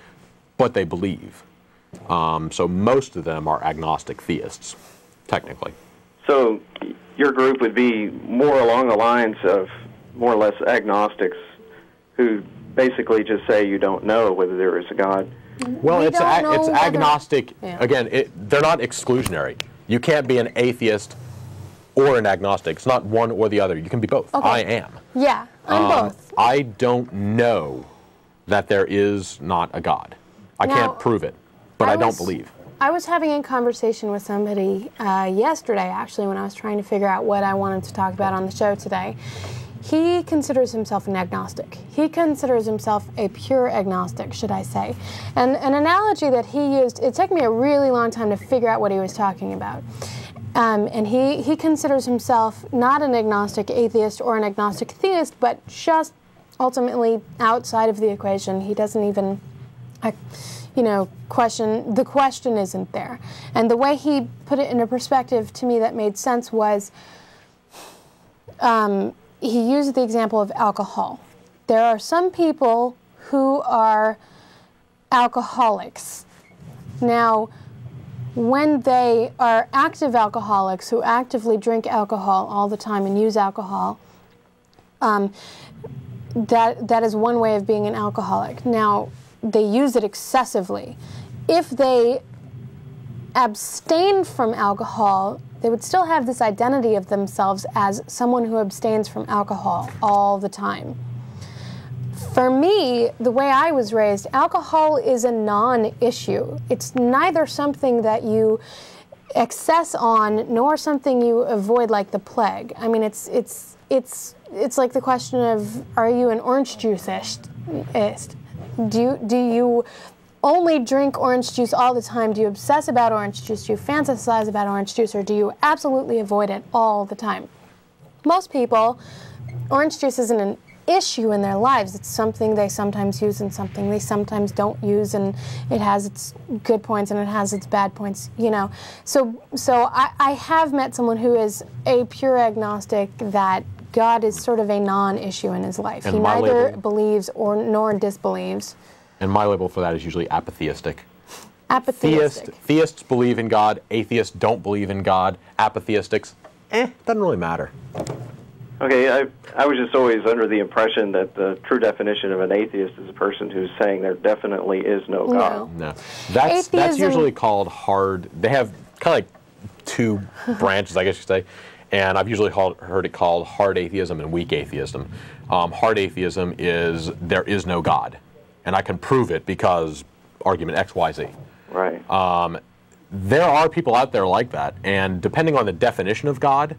[SPEAKER 1] but they believe. So most of them are agnostic theists, technically.
[SPEAKER 7] So your group would be more along the lines of more or less agnostics who basically just say you don't know whether there is a God.
[SPEAKER 1] Well, it's agnostic. Yeah. Again, they're not exclusionary. You can't be an atheist or an agnostic. It's not one or the other. You can be both. Okay. I am.
[SPEAKER 2] Yeah, I'm both.
[SPEAKER 1] I don't know that there is not a God. I
[SPEAKER 2] Now,
[SPEAKER 1] can't prove it, but I don't believe.
[SPEAKER 2] I was having a conversation with somebody yesterday, actually, when I was trying to figure out what I wanted to talk about on the show today. He considers himself an agnostic. He considers himself a pure agnostic, should I say. And an analogy that he used, it took me a really long time to figure out what he was talking about. And he considers himself not an agnostic atheist or an agnostic theist, but just ultimately outside of the equation. He doesn't even, question, the question isn't there. And the way he put it in a perspective to me that made sense was, he used the example of alcohol. There are some people who are alcoholics. Now, when they are active alcoholics who actively drink alcohol all the time and use alcohol, that is one way of being an alcoholic. Now, they use it excessively. If they abstain from alcohol, they would still have this identity of themselves as someone who abstains from alcohol all the time. For me, the way I was raised, alcohol is a non-issue. It's neither something that you excess on nor something you avoid like the plague. I mean, it's like the question of, are you an orange juiceist? Do you only drink orange juice all the time? Do you obsess about orange juice? Do you fantasize about orange juice? Or do you absolutely avoid it all the time? Most people, orange juice isn't an issue in their lives. It's something they sometimes use and something they sometimes don't use, and it has its good points and it has its bad points, So I have met someone who is a pure agnostic, that God is sort of a non-issue in his life.
[SPEAKER 1] And
[SPEAKER 2] he neither believes nor disbelieves.
[SPEAKER 1] And my label for that is usually apatheistic.
[SPEAKER 2] Apatheistic.
[SPEAKER 1] Theists believe in God. Atheists don't believe in God. Apatheistics, doesn't really matter.
[SPEAKER 7] Okay, I was just always under the impression that the true definition of an atheist is a person who's saying there definitely is no God.
[SPEAKER 1] No. That's usually called hard. They have kind of like two branches, I guess you could say. And I've usually heard it called hard atheism and weak atheism. Hard atheism is there is no God. And I can prove it because argument X, Y, Z.
[SPEAKER 7] Right.
[SPEAKER 1] There are people out there like that. And depending on the definition of God,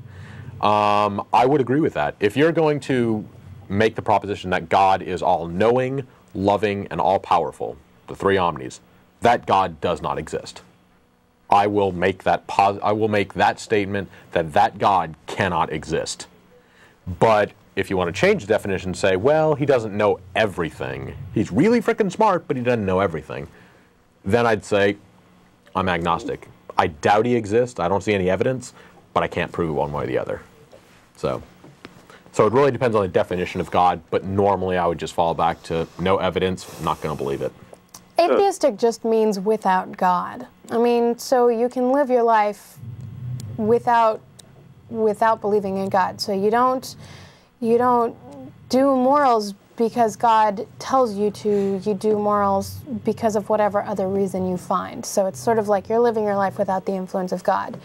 [SPEAKER 1] I would agree with that. If you're going to make the proposition that God is all-knowing, loving, and all-powerful, the three omnis, that God does not exist. I will make that statement that God cannot exist. But if you want to change the definition and say, well, he doesn't know everything, he's really freaking smart, but he doesn't know everything, then I'd say I'm agnostic. I doubt he exists. I don't see any evidence, but I can't prove it one way or the other. So it really depends on the definition of God, but normally I would just fall back to no evidence, not going to believe it.
[SPEAKER 2] Atheistic just means without God. I mean, so you can live your life without believing in God. So you don't do morals because God tells you to. You do morals because of whatever other reason you find. So it's sort of like you're living your life without the influence of God,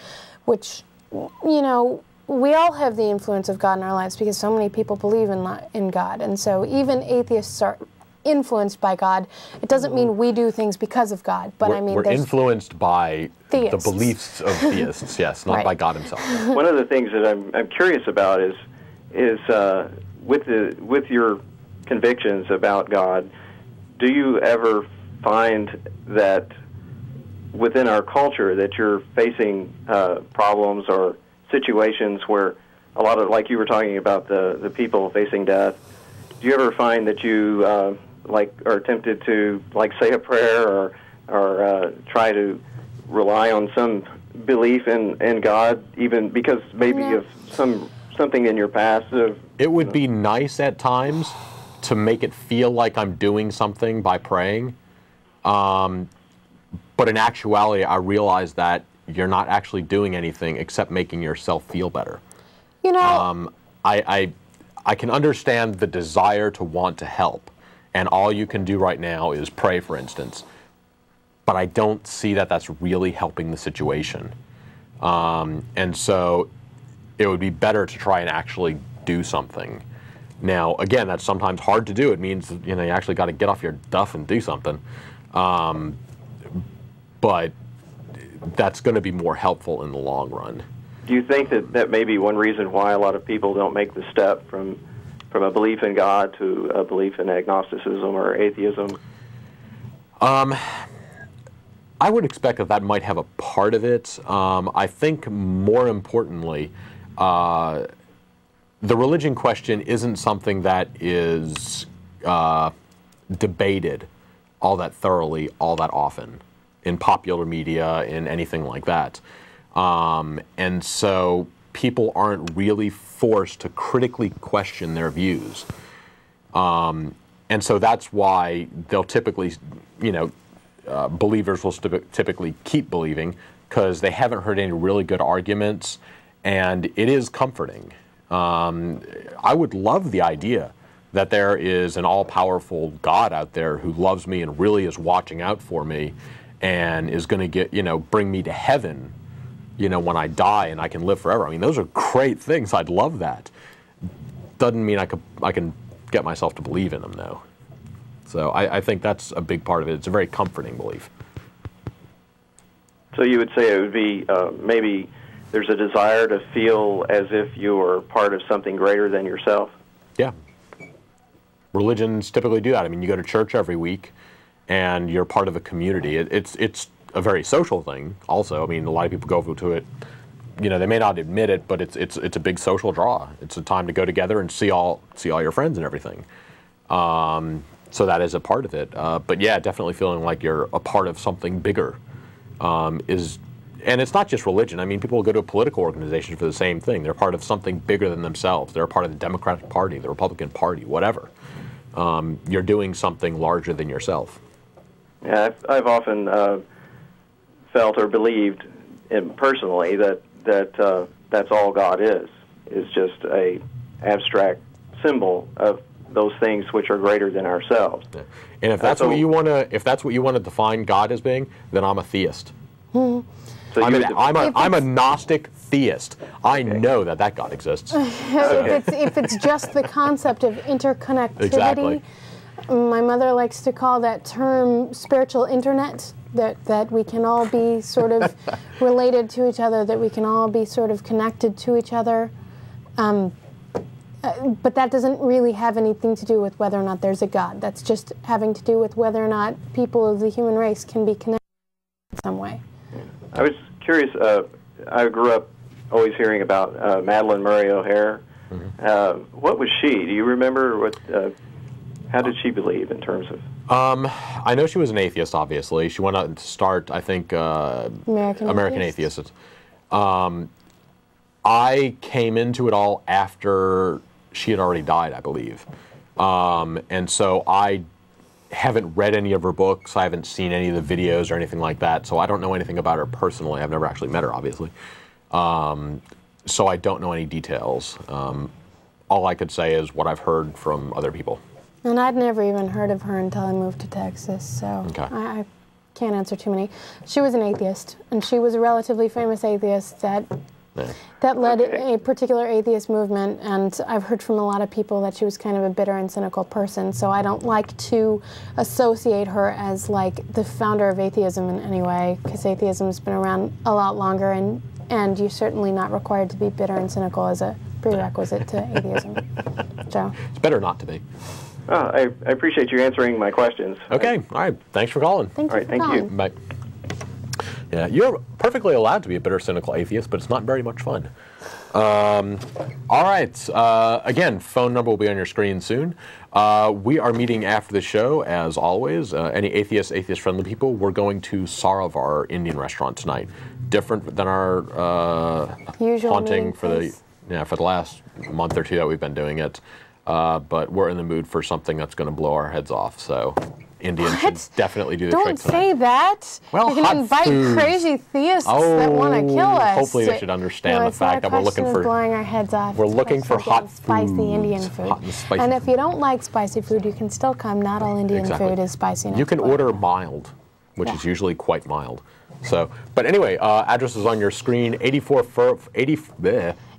[SPEAKER 2] which, we all have the influence of God in our lives because so many people believe in God. And so even atheists are influenced by God. It doesn't mean we do things because of God, but
[SPEAKER 1] we're influenced by
[SPEAKER 2] theists.
[SPEAKER 1] The beliefs of theists, yes, not by God himself.
[SPEAKER 7] One of the things that I'm curious about is with your convictions about God, do you ever find that within our culture that you're facing problems or situations where a lot of, like you were talking about the people facing death, do you ever find that you are tempted to say a prayer or try to rely on some belief in God, even because maybe of something in your past?
[SPEAKER 1] It would be nice at times to make it feel like I'm doing something by praying, but in actuality, I realize that you're not actually doing anything except making yourself feel better. I can understand the desire to want to help, and all you can do right now is pray, for instance. But I don't see that that's really helping the situation. And so it would be better to try and actually do something. Now, again, that's sometimes hard to do. It means, you know, you actually got to get off your duff and do something. But that's going to be more helpful in the long run.
[SPEAKER 7] Do you think that that may be one reason why a lot of people don't make the step from a belief in God to a belief in agnosticism or atheism?
[SPEAKER 1] I would expect that that might have a part of it. I think more importantly, the religion question isn't something that is debated all that thoroughly, all that often in popular media, in anything like that. And so people aren't really forced to critically question their views. And so that's why they'll typically, you know, believers will typically keep believing because they haven't heard any really good arguments, and it is comforting. I would love the idea that there is an all-powerful God out there who loves me and really is watching out for me and is going to get, you know, bring me to heaven, you know, when I die and I can live forever. I mean, those are great things. I'd love that. Doesn't mean I can get myself to believe in them, though. So I think that's a big part of it. It's a very comforting belief.
[SPEAKER 7] So you would say it would be maybe there's a desire to feel as if you're part of something greater than yourself?
[SPEAKER 1] Yeah. Religions typically do that. I mean, you go to church every week, and you're part of a community. It's a very social thing also. I mean, a lot of people go to it, you know, they may not admit it, but it's a big social draw. It's a time to go together and see all your friends and everything. So that is a part of it. But yeah, definitely feeling like you're a part of something bigger and it's not just religion. I mean, people will go to a political organization for the same thing. They're part of something bigger than themselves. They're a part of the Democratic Party, the Republican Party, whatever. You're doing something larger than yourself.
[SPEAKER 7] Yeah, I've often felt or believed personally that that's all God is just a abstract symbol of those things which are greater than ourselves.
[SPEAKER 1] Yeah. And if that's what you want to define God as being, then I'm a theist.
[SPEAKER 2] Hmm.
[SPEAKER 7] So
[SPEAKER 1] I'm a Gnostic theist. I know that God exists.
[SPEAKER 2] If it's just the concept of interconnectivity,
[SPEAKER 1] exactly.
[SPEAKER 2] My mother likes to call that term spiritual internet, that we can all be sort of related to each other, that we can all be sort of connected to each other. But that doesn't really have anything to do with whether or not there's a God. That's just having to do with whether or not people of the human race can be connected in some way.
[SPEAKER 7] I was curious. I grew up always hearing about Madalyn Murray O'Hair. Mm-hmm. What was she? Do you remember what? How did she believe in terms of?
[SPEAKER 1] I know she was an atheist. Obviously, she went out to start, I think, American Atheists. I came into it all after she had already died, I believe, and so I haven't read any of her books. I haven't seen any of the videos or anything like that, so I don't know anything about her personally. I've never actually met her, obviously, so I don't know any details. All I could say is what I've heard from other people.
[SPEAKER 2] And I'd never even heard of her until I moved to Texas, so okay. I can't answer too many. She was an atheist, and she was a relatively famous atheist that led a particular atheist movement, and I've heard from a lot of people that she was kind of a bitter and cynical person, so I don't like to associate her as like the founder of atheism in any way, because atheism has been around a lot longer, and you're certainly not required to be bitter and cynical as a prerequisite to atheism. So
[SPEAKER 1] it's better not to be.
[SPEAKER 7] I appreciate you answering my questions.
[SPEAKER 1] Okay, all right. Thanks for calling.
[SPEAKER 2] Thank you.
[SPEAKER 7] Thank you.
[SPEAKER 1] Bye. Yeah, you're perfectly allowed to be a bitter, cynical atheist, but it's not very much fun. All right. Again, phone number will be on your screen soon. We are meeting after the show, as always. Any atheist-friendly people, we're going to Saravar Indian restaurant tonight. Different than our
[SPEAKER 2] usual
[SPEAKER 1] haunting for the last month or two that we've been doing it. But we're in the mood for something that's going to blow our heads off. So Indians should definitely do the trick tonight.
[SPEAKER 2] Don't say that.
[SPEAKER 1] Well,
[SPEAKER 2] you're going to invite crazy theists that want to kill us.
[SPEAKER 1] Hopefully they should understand the fact that we're looking for
[SPEAKER 2] blowing our heads off.
[SPEAKER 1] We're looking for hot
[SPEAKER 2] spicy Indian food. And if you don't like spicy food, you can still come. Not all Indian food is spicy enough.
[SPEAKER 1] You can order mild, which is usually quite mild. So, but anyway, address is on your screen. 84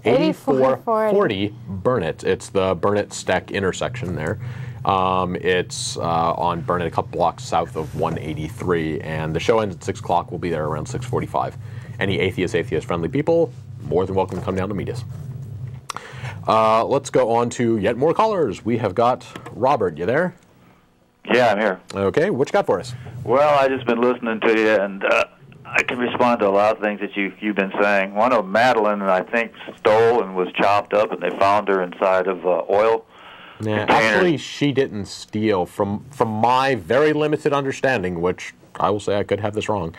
[SPEAKER 1] 8440 Burnett. It's the Burnett-Steck intersection there. It's on Burnett, a couple blocks south of 183, and the show ends at 6 o'clock. We'll be there around 6:45. Any atheist-friendly people, more than welcome to come down to meet us. Let's go on to yet more callers. We have got Robert. You there?
[SPEAKER 8] Yeah, I'm here.
[SPEAKER 1] Okay, what you got for us?
[SPEAKER 8] Well, I just been listening to you, and I can respond to a lot of things that you've been saying. One of Madalyn, I think, stole and was chopped up, and they found her inside of oil.
[SPEAKER 1] Yeah, actually, she didn't steal. From my very limited understanding, which I will say I could have this wrong,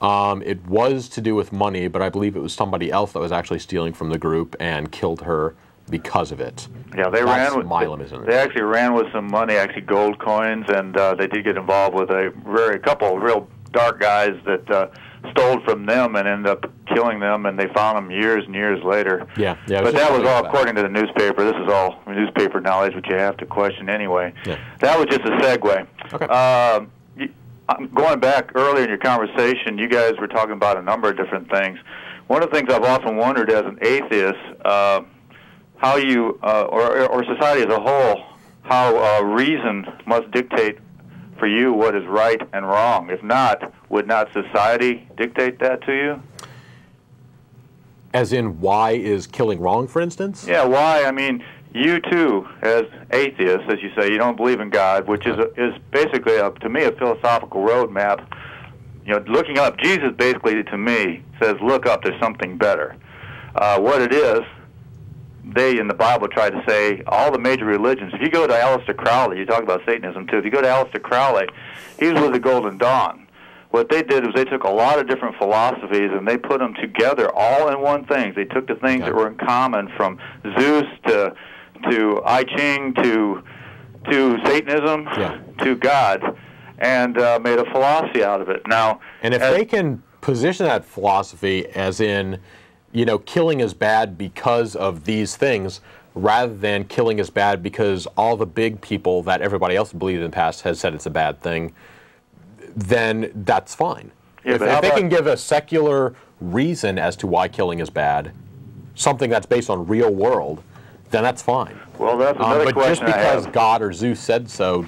[SPEAKER 1] it was to do with money, but I believe it was somebody else that was actually stealing from the group and killed her because of it.
[SPEAKER 8] Yeah, they
[SPEAKER 1] That's
[SPEAKER 8] ran with
[SPEAKER 1] my limited.
[SPEAKER 8] They actually ran with some money, actually gold coins, and they did get involved with a couple of real dark guys that stole from them and ended up killing them, and they found them years and years later.
[SPEAKER 1] Yeah.
[SPEAKER 8] But that was all according to the newspaper. This is all newspaper knowledge, which you have to question anyway.
[SPEAKER 1] Yeah.
[SPEAKER 8] That was just a segue.
[SPEAKER 1] Okay.
[SPEAKER 8] Going back earlier in your conversation, you guys were talking about a number of different things. One of the things I've often wondered as an atheist, how you, or society as a whole, how reason must dictate for you what is right and wrong. If not, would not society dictate that to you?
[SPEAKER 1] As in, why is killing wrong, for instance?
[SPEAKER 8] Yeah, why? I mean, you too, as atheists, as you say, you don't believe in God, which is basically, to me, a philosophical roadmap. You know, looking up, Jesus basically, to me, says, look up, there's something better. What it is, they in the Bible try to say all the major religions. If you go to Aleister Crowley, you talk about Satanism too. If you go to Aleister Crowley, he was with the Golden Dawn. What they did was they took a lot of different philosophies and they put them together all in one thing. They took the things that were in common, from Zeus to I Ching to Satanism to God, and made a philosophy out of it. Now,
[SPEAKER 1] and if they can position that philosophy as in, you know, killing is bad because of these things, rather than killing is bad because all the big people that everybody else believed in the past has said it's a bad thing, then that's fine.
[SPEAKER 8] Yeah,
[SPEAKER 1] if they can give a secular reason as to why killing is bad, something that's based on real world, then that's fine.
[SPEAKER 8] Well, that's another question
[SPEAKER 1] But just because
[SPEAKER 8] I have.
[SPEAKER 1] God or Zeus said so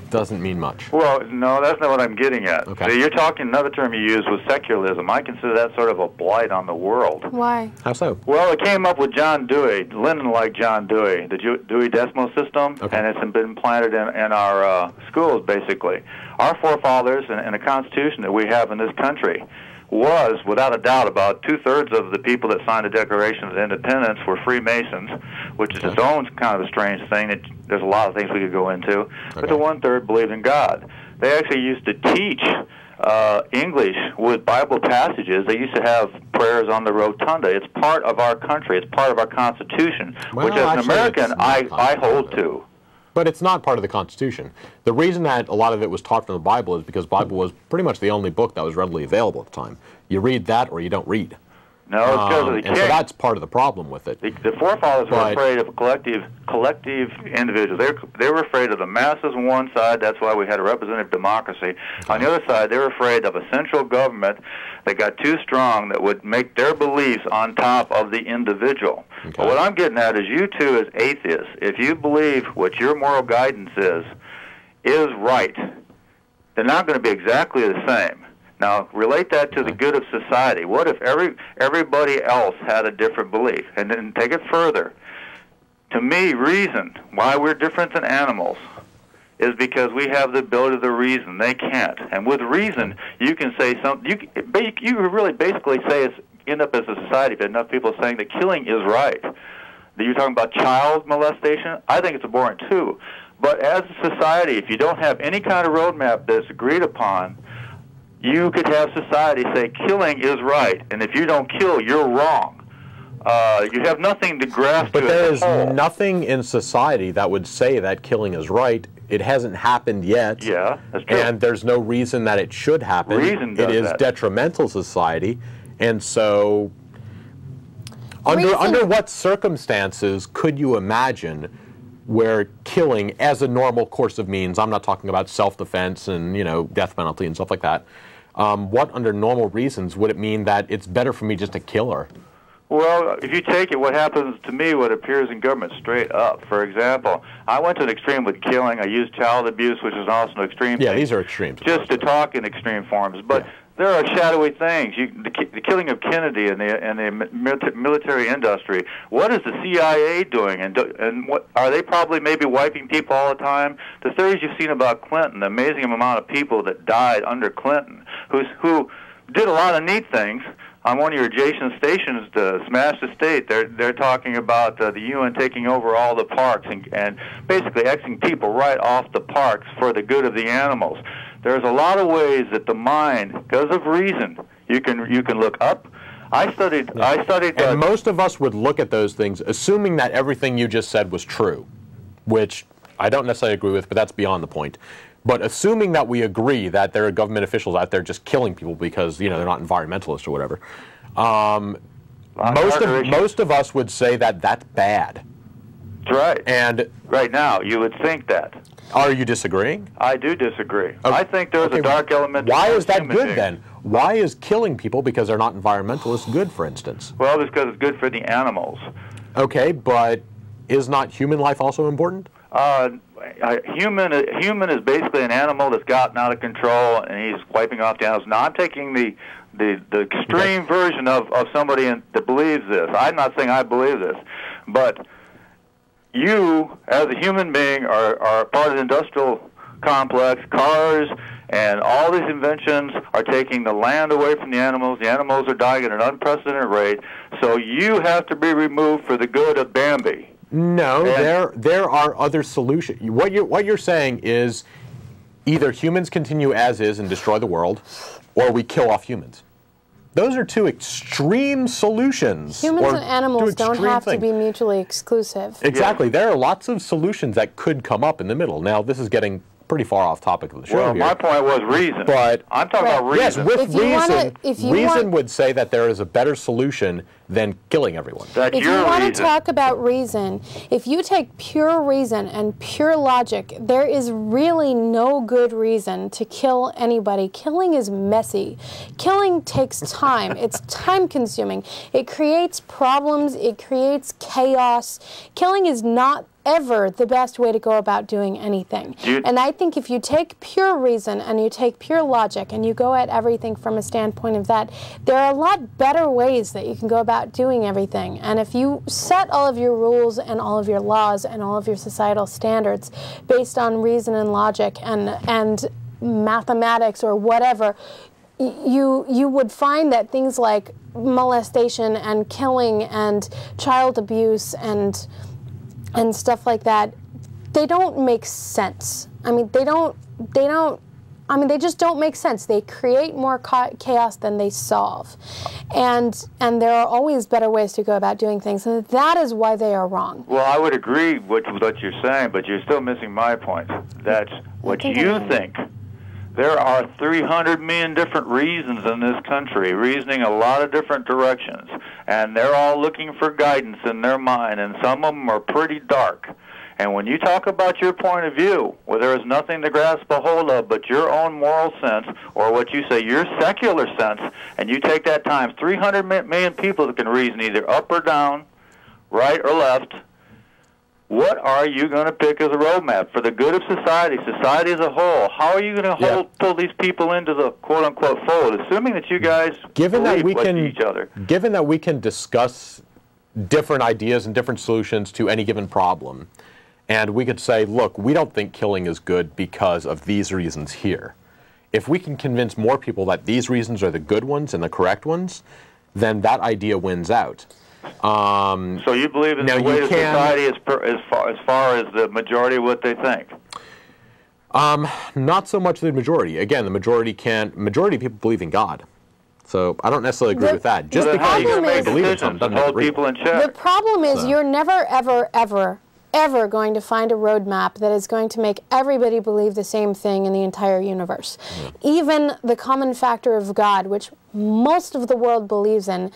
[SPEAKER 1] doesn't mean much.
[SPEAKER 8] Well, no, that's not what I'm getting at.
[SPEAKER 1] Okay.
[SPEAKER 8] So you're talking, another term you used was secularism. I consider that sort of a blight on the world.
[SPEAKER 2] Why?
[SPEAKER 1] How so?
[SPEAKER 8] Well, it came up with John Dewey, Lenin-like John Dewey, the Dewey Decimal System, and it's been implanted in our schools, basically. Our forefathers and the Constitution that we have in this country was, without a doubt, about 2/3 of the people that signed the Declaration of Independence were Freemasons, which is its own kind of a strange thing. There's a lot of things we could go into. But the 1/3 believed in God. They actually used to teach English with Bible passages. They used to have prayers on the rotunda. It's part of our country. It's part of our Constitution, which as an American I hold to.
[SPEAKER 1] But it's not part of the Constitution. The reason that a lot of it was taught from the Bible is because the Bible was pretty much the only book that was readily available at the time. You read that or you don't read.
[SPEAKER 8] No, it's because of the king.
[SPEAKER 1] And so that's part of the problem with it.
[SPEAKER 8] The forefathers were afraid of collective individuals. They were afraid of the masses on one side. That's why we had a representative democracy. On the other side, they were afraid of a central government that got too strong that would make their beliefs on top of the individual. But what I'm getting at is you two as atheists, if you believe what your moral guidance is right, they're not going to be exactly the same. Now, relate that to the good of society. What if everybody else had a different belief? And then take it further. To me, reason, why we're different than animals, is because we have the ability to reason. They can't. And with reason, you can say something. You really basically say end up as a society, but enough people saying that killing is right. You're talking about child molestation? I think it's abhorrent, too. But as a society, if you don't have any kind of roadmap that's agreed upon, you could have society say killing is right, and if you don't kill, you're wrong. You have nothing to grasp.
[SPEAKER 1] But there is nothing in society that would say that killing is right. It hasn't happened yet.
[SPEAKER 8] Yeah, that's true.
[SPEAKER 1] And there's no reason that it should happen.
[SPEAKER 8] Reason does
[SPEAKER 1] it is
[SPEAKER 8] that.
[SPEAKER 1] detrimental to society, and so under what circumstances could you imagine where killing as a normal course of means, I'm not talking about self-defense and, you know, death penalty and stuff like that, what under normal reasons would it mean that it's better for me just to kill her?
[SPEAKER 8] Well, if you take it, what happens to me, what appears in government straight up. For example, I went to an extreme with killing. I used child abuse, which is also an extreme
[SPEAKER 1] Yeah,
[SPEAKER 8] thing.
[SPEAKER 1] these are extremes.
[SPEAKER 8] Just to talk in extreme forms. But there are shadowy things. The killing of Kennedy and the military industry. What is the CIA doing? And what are they probably maybe wiping people all the time? The theories you've seen about Clinton, the amazing amount of people that died under Clinton, who did a lot of neat things. On one of your adjacent stations, the Smash the State, they're talking about the UN taking over all the parks and basically Xing people right off the parks for the good of the animals. There's a lot of ways that the mind, because of reason, you can look up. I studied.
[SPEAKER 1] And most of us would look at those things, assuming that everything you just said was true, which I don't necessarily agree with, but that's beyond the point. But assuming that we agree that there are government officials out there just killing people because, you know, they're not environmentalists or whatever, most of us would say that that's bad.
[SPEAKER 8] That's right.
[SPEAKER 1] And
[SPEAKER 8] right now, you would think that.
[SPEAKER 1] Are you disagreeing?
[SPEAKER 8] I do disagree.
[SPEAKER 1] Okay.
[SPEAKER 8] I think there's a dark element.
[SPEAKER 1] Why is that good then? Why is killing people because they're not environmentalists good, for instance?
[SPEAKER 8] Well, it's because it's good for the animals.
[SPEAKER 1] Okay, but is not human life also important?
[SPEAKER 8] Human is basically an animal that's gotten out of control, and he's wiping off the animals. Now, I'm taking the extreme version of somebody that believes this. I'm not saying I believe this, but you, as a human being, are part of the industrial complex. Cars and all these inventions are taking the land away from the animals. The animals are dying at an unprecedented rate, so you have to be removed for the good of Bambi.
[SPEAKER 1] No, there are other solutions. What you're saying is either humans continue as is and destroy the world, or we kill off humans. Those are two extreme solutions.
[SPEAKER 2] Humans and animals don't have to be mutually exclusive.
[SPEAKER 1] Exactly. There are lots of solutions that could come up in the middle. Now, this is getting pretty far off topic of the show here.
[SPEAKER 8] Well, my point was reason.
[SPEAKER 1] But
[SPEAKER 8] I'm talking about reason.
[SPEAKER 1] Yes, with reason would say that there is a better solution than killing everyone.
[SPEAKER 2] If you want to talk about reason, if you take pure reason and pure logic, there is really no good reason to kill anybody. Killing is messy. Killing takes time. It's time-consuming. It creates problems. It creates chaos. Killing is not ever the best way to go about doing anything. And I think if you take pure reason and you take pure logic and you go at everything from a standpoint of that, there are a lot better ways that you can go about doing everything. And if you set all of your rules and all of your laws and all of your societal standards based on reason and logic and mathematics or whatever, you would find that things like molestation and killing and child abuse and stuff like that, they don't make sense. I mean, they just don't make sense. They create more chaos than they solve. And there are always better ways to go about doing things, and that is why they are wrong.
[SPEAKER 8] Well, I would agree with what you're saying, but you're still missing my point. That's what you think. There are 300 million different reasons in this country, reasoning a lot of different directions, and they're all looking for guidance in their mind, and some of them are pretty dark. And when you talk about your point of view, where there is nothing to grasp a hold of but your own moral sense, or what you say, your secular sense, and you take that times 300 million people that can reason either up or down, right or left, what are you going to pick as a roadmap for the good of society, society as a whole? How are you going to pull these people into the quote-unquote fold, assuming that you guys believe each other?
[SPEAKER 1] Given that we can discuss different ideas and different solutions to any given problem, and we could say, look, we don't think killing is good because of these reasons here. If we can convince more people that these reasons are the good ones and the correct ones, then that idea wins out.
[SPEAKER 8] So you believe in the way of society as far as the majority of what they think?
[SPEAKER 1] Not so much the majority. Again, the majority of people believe in God. So I don't necessarily agree with that. Just because you believe in something doesn't hold people in check.
[SPEAKER 2] The problem is you're never, ever, ever, ever going to find a roadmap that is going to make everybody believe the same thing in the entire universe. Even the common factor of God, which most of the world believes in,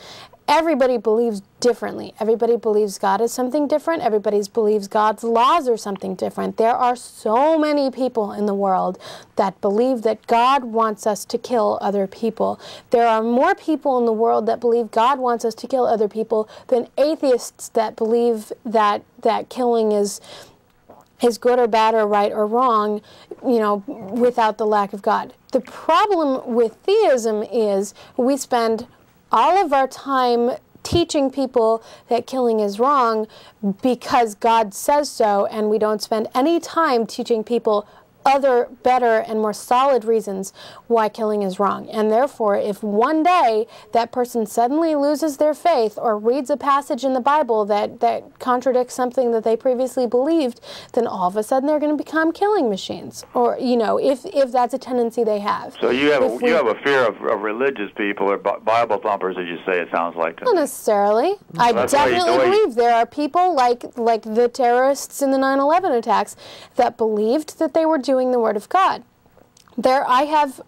[SPEAKER 2] everybody believes differently. Everybody believes God is something different. Everybody believes God's laws are something different. There are so many people in the world that believe that God wants us to kill other people. There are more people in the world that believe God wants us to kill other people than atheists that believe that killing is good or bad or right or wrong, you know, without the lack of God. The problem with theism is we spend all of our time teaching people that killing is wrong because God says so, and we don't spend any time teaching people other better and more solid reasons why killing is wrong. And therefore, if one day that person suddenly loses their faith or reads a passage in the Bible that contradicts something that they previously believed, then all of a sudden they're going to become killing machines. Or, you know, if that's a tendency they have.
[SPEAKER 8] So you have a fear of religious people or Bible thumpers, as you say, it sounds like.
[SPEAKER 2] Not necessarily. I definitely believe there are people like the terrorists in the 9/11 attacks that believed that they were doing the Word of God. I have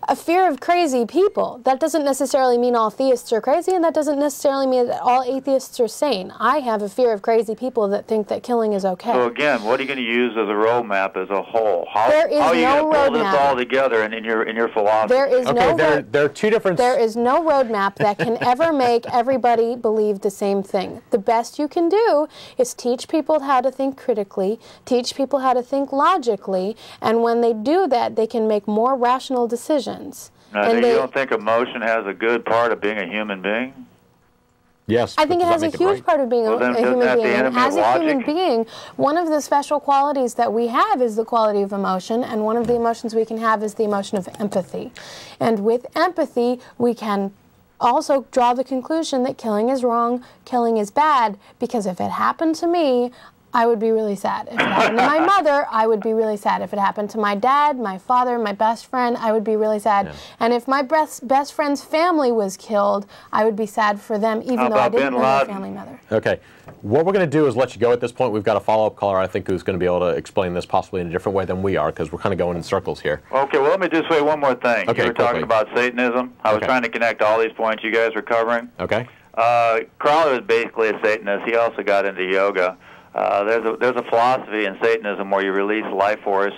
[SPEAKER 2] a fear of crazy people. That doesn't necessarily mean all theists are crazy, and that doesn't necessarily mean that all atheists are sane. I have a fear of crazy people that think that killing is okay.
[SPEAKER 8] So again, what are you going to use as a roadmap as a whole? How are you
[SPEAKER 2] no
[SPEAKER 8] going to pull this all together in your philosophy?
[SPEAKER 2] There is
[SPEAKER 1] there are two different.
[SPEAKER 2] There is no roadmap that can ever make everybody believe the same thing. The best you can do is teach people how to think critically, teach people how to think logically, and when they do that, they can make more rational decisions.
[SPEAKER 8] Now, you don't think emotion has a good part of being a human being?
[SPEAKER 1] Yes.
[SPEAKER 2] I think it has a huge part of being a human being. And as a human being, one of the special qualities that we have is the quality of emotion, and one of the emotions we can have is the emotion of empathy. And with empathy, we can also draw the conclusion that killing is wrong, killing is bad, because if it happened to me, I would be really sad. If it happened to my mother, I would be really sad. If it happened to my dad, my father, my best friend, I would be really sad. Yeah. And if my best friend's family was killed, I would be sad for them, even though I didn't know their family member.
[SPEAKER 1] Okay. What we're going to do is let you go at this point. We've got a follow-up caller, I think, who's going to be able to explain this possibly in a different way than we are, because we're kind of going in circles here.
[SPEAKER 8] Okay, well, let me just say one more thing.
[SPEAKER 1] Okay,
[SPEAKER 8] you were talking about Satanism. I was trying to connect all these points you guys were covering.
[SPEAKER 1] Okay.
[SPEAKER 8] Crowley was basically a Satanist. He also got into yoga. There's a philosophy in Satanism where you release life force.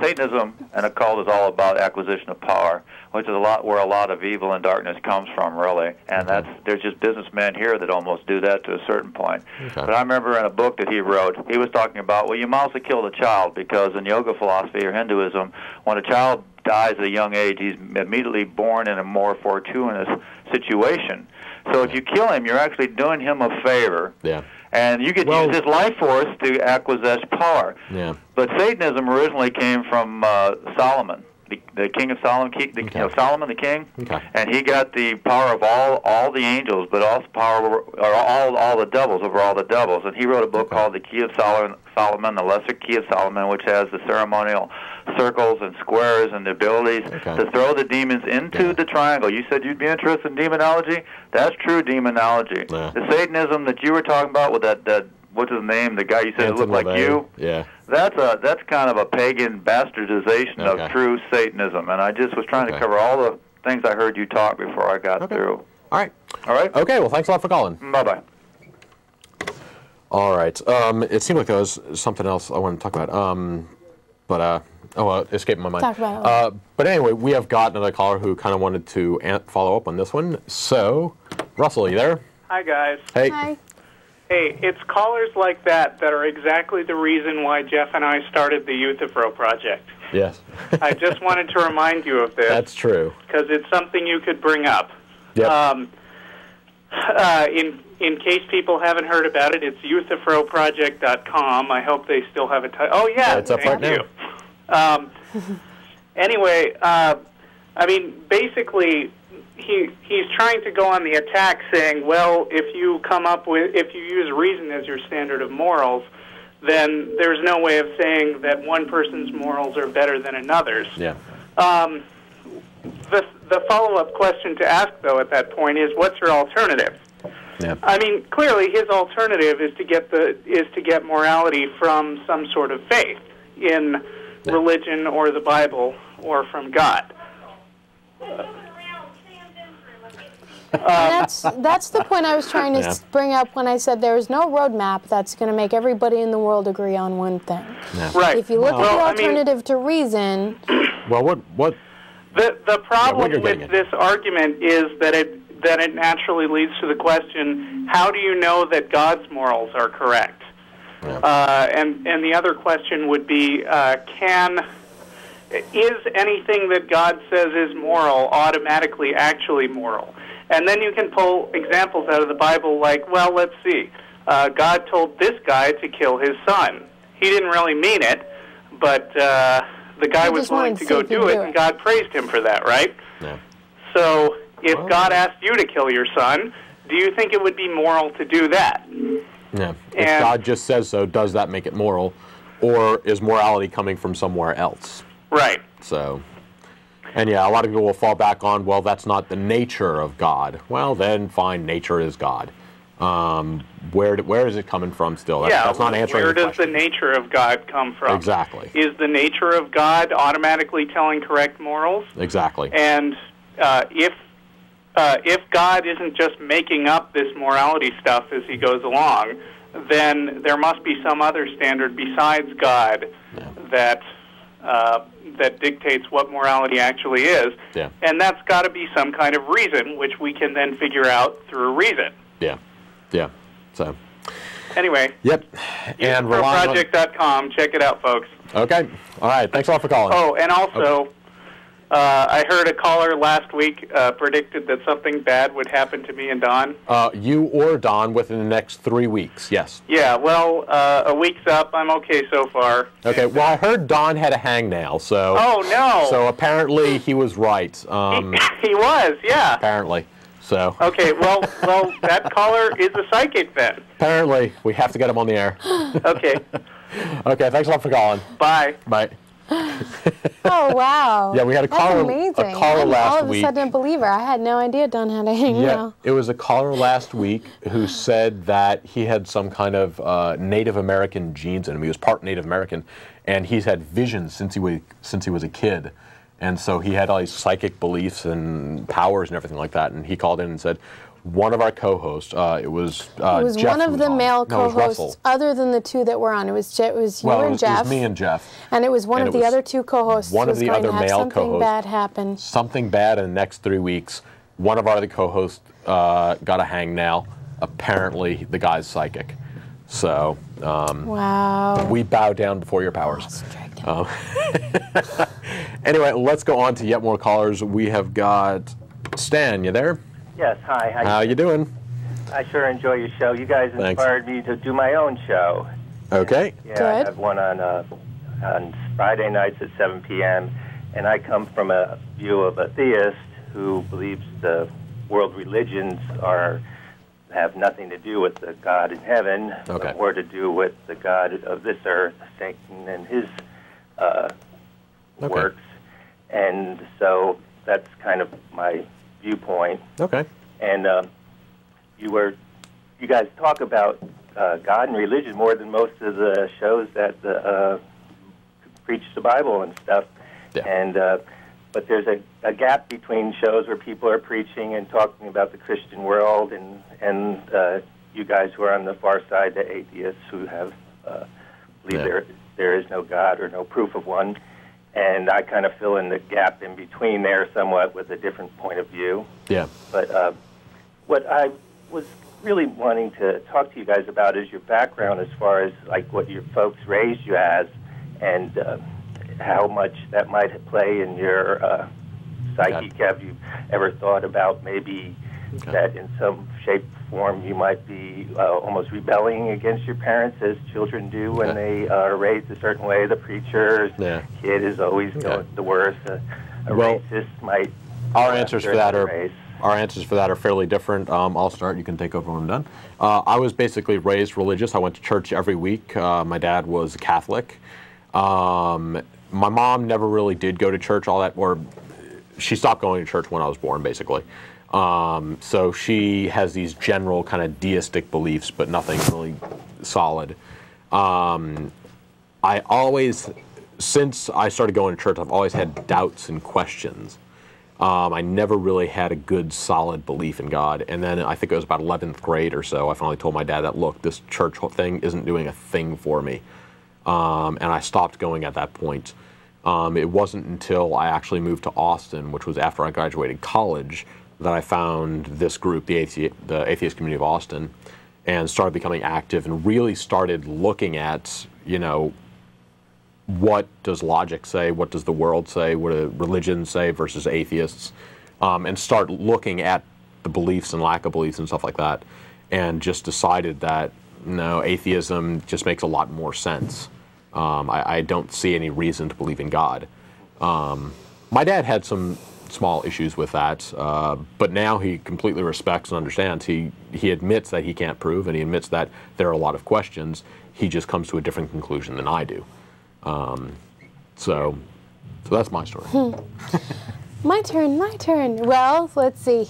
[SPEAKER 8] Satanism and occult is all about acquisition of power, which is where a lot of evil and darkness comes from, really. And there's just businessmen here that almost do that to a certain point. Okay. But I remember in a book that he wrote, he was talking about, well, you might also kill the child, because in yoga philosophy or Hinduism, when a child dies at a young age, he's immediately born in a more fortuitous situation. So if you kill him, you're actually doing him a favor.
[SPEAKER 1] Yeah.
[SPEAKER 8] And you could use his life force to acquire power.
[SPEAKER 1] Yeah.
[SPEAKER 8] But Satanism originally came from Solomon, the king of Solomon, Solomon the king, and he got the power of all the angels, but also power or all the devils over all the devils. And he wrote a book called The Key of Solomon, the Lesser Key of Solomon, which has the ceremonial circles and squares and the abilities to throw the demons into the triangle. You said you'd be interested in demonology? That's true demonology. Yeah. The Satanism that you were talking about with that what's his name? The guy you said
[SPEAKER 1] Anton
[SPEAKER 8] looked like
[SPEAKER 1] LaVey.
[SPEAKER 8] you.
[SPEAKER 1] Yeah.
[SPEAKER 8] That's kind of a pagan bastardization of true Satanism, and I just was trying to cover all the things I heard you talk before I got through.
[SPEAKER 1] All right.
[SPEAKER 8] All right.
[SPEAKER 1] Okay. Well, thanks a lot for calling.
[SPEAKER 8] Bye-bye.
[SPEAKER 1] All right. It seemed like there was something else I wanted to talk about. It escaped my mind.
[SPEAKER 2] Talk about it.
[SPEAKER 1] But anyway, we have got another caller who kind of wanted to follow up on this one. So, Russell, you there?
[SPEAKER 9] Hi, guys.
[SPEAKER 1] Hey.
[SPEAKER 2] Hi.
[SPEAKER 9] Hey, it's callers like that are exactly the reason why Jeff and I started the Euthyphro Project.
[SPEAKER 1] Yes.
[SPEAKER 9] I just wanted to remind you of this.
[SPEAKER 1] That's true.
[SPEAKER 9] Because it's something you could bring up.
[SPEAKER 1] Yep.
[SPEAKER 9] In case people haven't heard about it, it's euthyphroproject.com. I hope they still have a title. Oh, yeah.
[SPEAKER 1] It's up right
[SPEAKER 9] now. Anyway, I mean, basically, he's trying to go on the attack saying, well, if you use reason as your standard of morals, then there's no way of saying that one person's morals are better than another's.
[SPEAKER 1] Yeah.
[SPEAKER 9] The follow-up question to ask, though, at that point is, what's your alternative?
[SPEAKER 1] Yeah.
[SPEAKER 9] I mean, clearly his alternative is to get morality from some sort of faith in religion or the Bible or from God.
[SPEAKER 2] that's the point I was trying to bring up when I said there is no roadmap that's going to make everybody in the world agree on one thing.
[SPEAKER 9] Right.
[SPEAKER 2] If you look at the alternative to reason...
[SPEAKER 1] Well, what...
[SPEAKER 9] The problem with this argument is that it naturally leads to the question, how do you know that God's morals are correct? And the other question would be, is anything that God says is moral automatically actually moral? And then you can pull examples out of the Bible like, well, let's see. God told this guy to kill his son. He didn't really mean it, but the guy was willing to go do it, and God praised him for that, right?
[SPEAKER 1] Yeah.
[SPEAKER 9] So if God asked you to kill your son, do you think it would be moral to do that?
[SPEAKER 1] Yeah. If God just says so, does that make it moral? Or is morality coming from somewhere else?
[SPEAKER 9] Right.
[SPEAKER 1] So, and yeah, a lot of people will fall back on, well, that's not the nature of God. Well, then fine, nature is God. Where is it coming from still? That's not answering
[SPEAKER 9] where
[SPEAKER 1] the
[SPEAKER 9] does the nature of God come from?
[SPEAKER 1] Exactly.
[SPEAKER 9] Is the nature of God automatically telling correct morals?
[SPEAKER 1] Exactly.
[SPEAKER 9] And if God isn't just making up this morality stuff as he goes along, then there must be some other standard besides God that dictates what morality actually is.
[SPEAKER 1] Yeah.
[SPEAKER 9] And that's got to be some kind of reason, which we can then figure out through reason.
[SPEAKER 1] Yeah. Yeah. So.
[SPEAKER 9] Anyway.
[SPEAKER 1] Yep. And
[SPEAKER 9] Euthyphroproject.com. Check it out, folks.
[SPEAKER 1] Okay. All right. Thanks a lot for calling.
[SPEAKER 9] Oh, and also, I heard a caller last week predicted that something bad would happen to me and Don.
[SPEAKER 1] You or Don within the next 3 weeks, yes.
[SPEAKER 9] Yeah, well, a week's up. I'm okay so far.
[SPEAKER 1] Okay, well, I heard Don had a hangnail, so...
[SPEAKER 9] Oh, no!
[SPEAKER 1] So apparently he was right.
[SPEAKER 9] He was, yeah.
[SPEAKER 1] Apparently, so...
[SPEAKER 9] Okay, well, that caller is a psychic then.
[SPEAKER 1] Apparently. We have to get him on the air.
[SPEAKER 9] Okay.
[SPEAKER 1] Okay, thanks a lot for calling.
[SPEAKER 9] Bye.
[SPEAKER 1] Bye.
[SPEAKER 2] Oh, wow.
[SPEAKER 1] Yeah, we had a caller last week.
[SPEAKER 2] All of a sudden a believer. I had no idea Don had a hangnail.
[SPEAKER 1] Yeah, it was a caller last week who said that he had some kind of Native American genes in him. He was part Native American, and he's had visions since he was a kid. And so he had all these psychic beliefs and powers and everything like that. And he called in and said, one of our co-hosts, it was Jeff,
[SPEAKER 2] one of the male
[SPEAKER 1] co-hosts,
[SPEAKER 2] co-hosts, other than the two that were on. It was you and Jeff.
[SPEAKER 1] It was me and Jeff.
[SPEAKER 2] And it was one of the other two co-hosts.
[SPEAKER 1] One of the other male co-hosts.
[SPEAKER 2] Something bad happen.
[SPEAKER 1] Something bad in the next 3 weeks. One of our other co-hosts got a hangnail. Apparently, the guy's psychic. So,
[SPEAKER 2] wow.
[SPEAKER 1] We bow down before your powers. Anyway, let's go on to yet more callers. We have got Stan. You there?
[SPEAKER 10] Yes, hi.
[SPEAKER 1] How you doing?
[SPEAKER 10] I sure enjoy your show. You guys inspired me to do my own show.
[SPEAKER 1] Okay.
[SPEAKER 10] Yeah, good. I have one on Friday nights at 7 p.m., and I come from a view of a theist who believes the world religions have nothing to do with the God in heaven, but more to do with the God of this earth, Satan, and his works. And so that's kind of my viewpoint.
[SPEAKER 1] Okay.
[SPEAKER 10] And you guys talk about God and religion more than most of the shows that preach the Bible and stuff.
[SPEAKER 1] Yeah.
[SPEAKER 10] And but there's a gap between shows where people are preaching and talking about the Christian world, and you guys who are on the far side, the atheists who have believe there is no God or no proof of one. And I kind of fill in the gap in between there somewhat with a different point of view.
[SPEAKER 1] Yeah.
[SPEAKER 10] But what I was really wanting to talk to you guys about is your background as far as like what your folks raised you as, and how much that might play in your psyche. Have you ever thought about maybe that in some shape or form you might be almost rebelling against your parents as children do when they are raised a certain way? The preacher's kid is always the worst. A racist might...
[SPEAKER 1] Our answers for that are fairly different. I'll start. You can take over when I'm done. I was basically raised religious. I went to church every week. My dad was Catholic. My mom never really did go to church all that, or she stopped going to church when I was born, basically. So she has these general kind of deistic beliefs, but nothing really solid. I always, since I started going to church, I've always had doubts and questions. I never really had a good, solid belief in God. And then I think it was about 11th grade or so, I finally told my dad that, look, this church thing isn't doing a thing for me. And I stopped going at that point. It wasn't until I actually moved to Austin, which was after I graduated college, that I found this group, the Atheist Community of Austin, and started becoming active and really started looking at, you know, what does logic say, what does the world say, what do religions say versus atheists, and start looking at the beliefs and lack of beliefs and stuff like that, and just decided that, no, atheism just makes a lot more sense. I don't see any reason to believe in God. My dad had some small issues with that, but now he completely respects and understands. He admits that he can't prove, and he admits that there are a lot of questions. He just comes to a different conclusion than I do. So that's my story.
[SPEAKER 2] My turn, my turn. Well, let's see.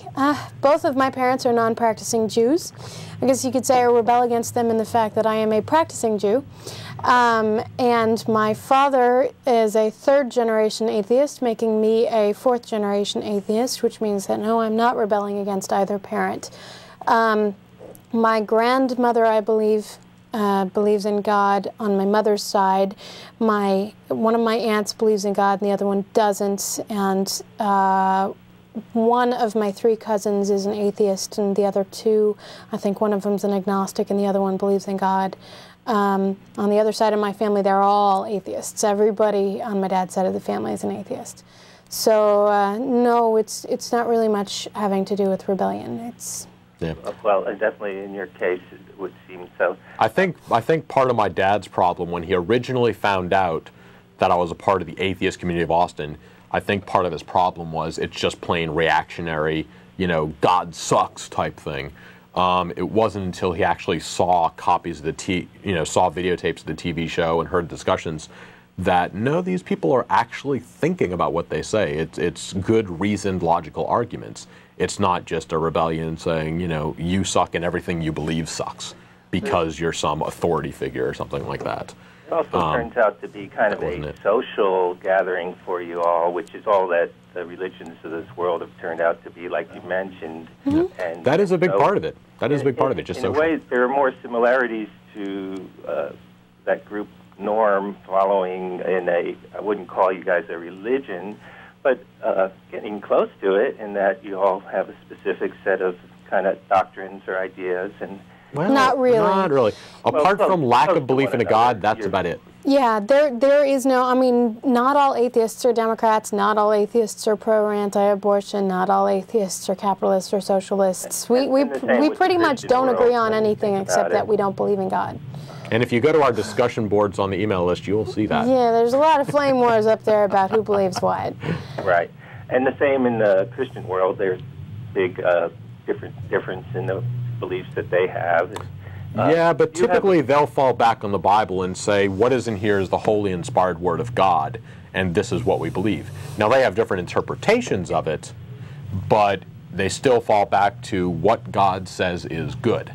[SPEAKER 2] Both of my parents are non-practicing Jews. I guess you could say I rebel against them in the fact that I am a practicing Jew. And my father is a third-generation atheist, making me a fourth-generation atheist, which means that, no, I'm not rebelling against either parent. My grandmother, I believe, believes in God on my mother's side. One of my aunts believes in God and the other one doesn't. And one of my 3 cousins is an atheist, and the other 2, I think one of them's an agnostic and the other one believes in God. On the other side of my family, they're all atheists. Everybody on my dad's side of the family is an atheist. So no, it's not really much having to do with rebellion. It's
[SPEAKER 1] yeah.
[SPEAKER 10] Well, definitely in your case, it would seem so.
[SPEAKER 1] I think part of my dad's problem when he originally found out that I was a part of the Atheist Community of Austin, I think part of his problem was it's just plain reactionary, you know, God sucks type thing. It wasn't until he actually saw copies of saw videotapes of the TV show and heard discussions that, no, these people are actually thinking about what they say. It's good, reasoned, logical arguments. It's not just a rebellion saying, you know, you suck and everything you believe sucks because you're some authority figure or something like that.
[SPEAKER 10] It also turns out to be kind of a social gathering for you all, which is all that the religions of this world have turned out to be, like you mentioned.
[SPEAKER 1] Mm-hmm.
[SPEAKER 10] And
[SPEAKER 1] that is a big part of it. That is a big part of it, just social.
[SPEAKER 10] In a way, there are more similarities to that group norm following in I wouldn't call you guys a religion, but getting close to it in that you all have a specific set of kind of doctrines or ideas. And
[SPEAKER 1] well,
[SPEAKER 2] not really.
[SPEAKER 1] Not really. Apart from lack of belief in a God, that's about it.
[SPEAKER 2] Yeah, there is no, I mean, not all atheists are Democrats, not all atheists are pro or anti-abortion, not all atheists are capitalists or socialists. We pretty much don't agree on anything except that we don't believe in God.
[SPEAKER 1] And if you go to our discussion boards on the email list, you will see that.
[SPEAKER 2] Yeah, there's a lot of flame wars up there about who believes what.
[SPEAKER 10] Right. And the same in the Christian world. There's big difference in the beliefs that they have.
[SPEAKER 1] Yeah, but typically they'll fall back on the Bible and say, what is in here is the holy inspired word of God, and this is what we believe. Now, they have different interpretations of it, but they still fall back to what God says is good.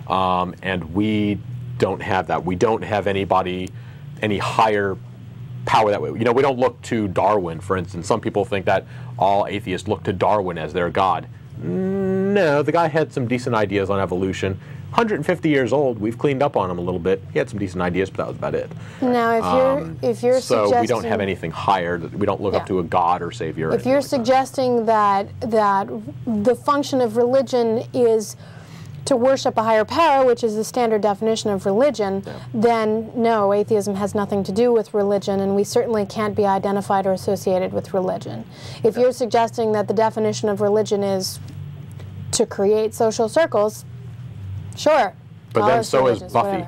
[SPEAKER 1] And we don't have that. We don't have any higher power that way. You know, we don't look to Darwin, for instance. Some people think that all atheists look to Darwin as their God. No, the guy had some decent ideas on evolution. 150 years old, we've cleaned up on him a little bit. He had some decent ideas, but that was about it.
[SPEAKER 2] Now, if you're
[SPEAKER 1] so
[SPEAKER 2] suggesting,
[SPEAKER 1] we don't have anything higher. We don't look up to a God or Savior.
[SPEAKER 2] If you're suggesting that the function of religion is to worship a higher power, which is the standard definition of religion, then no, atheism has nothing to do with religion, and we certainly can't be identified or associated with religion. If you're suggesting that the definition of religion is to create social circles, sure.
[SPEAKER 1] But then so is Buffy.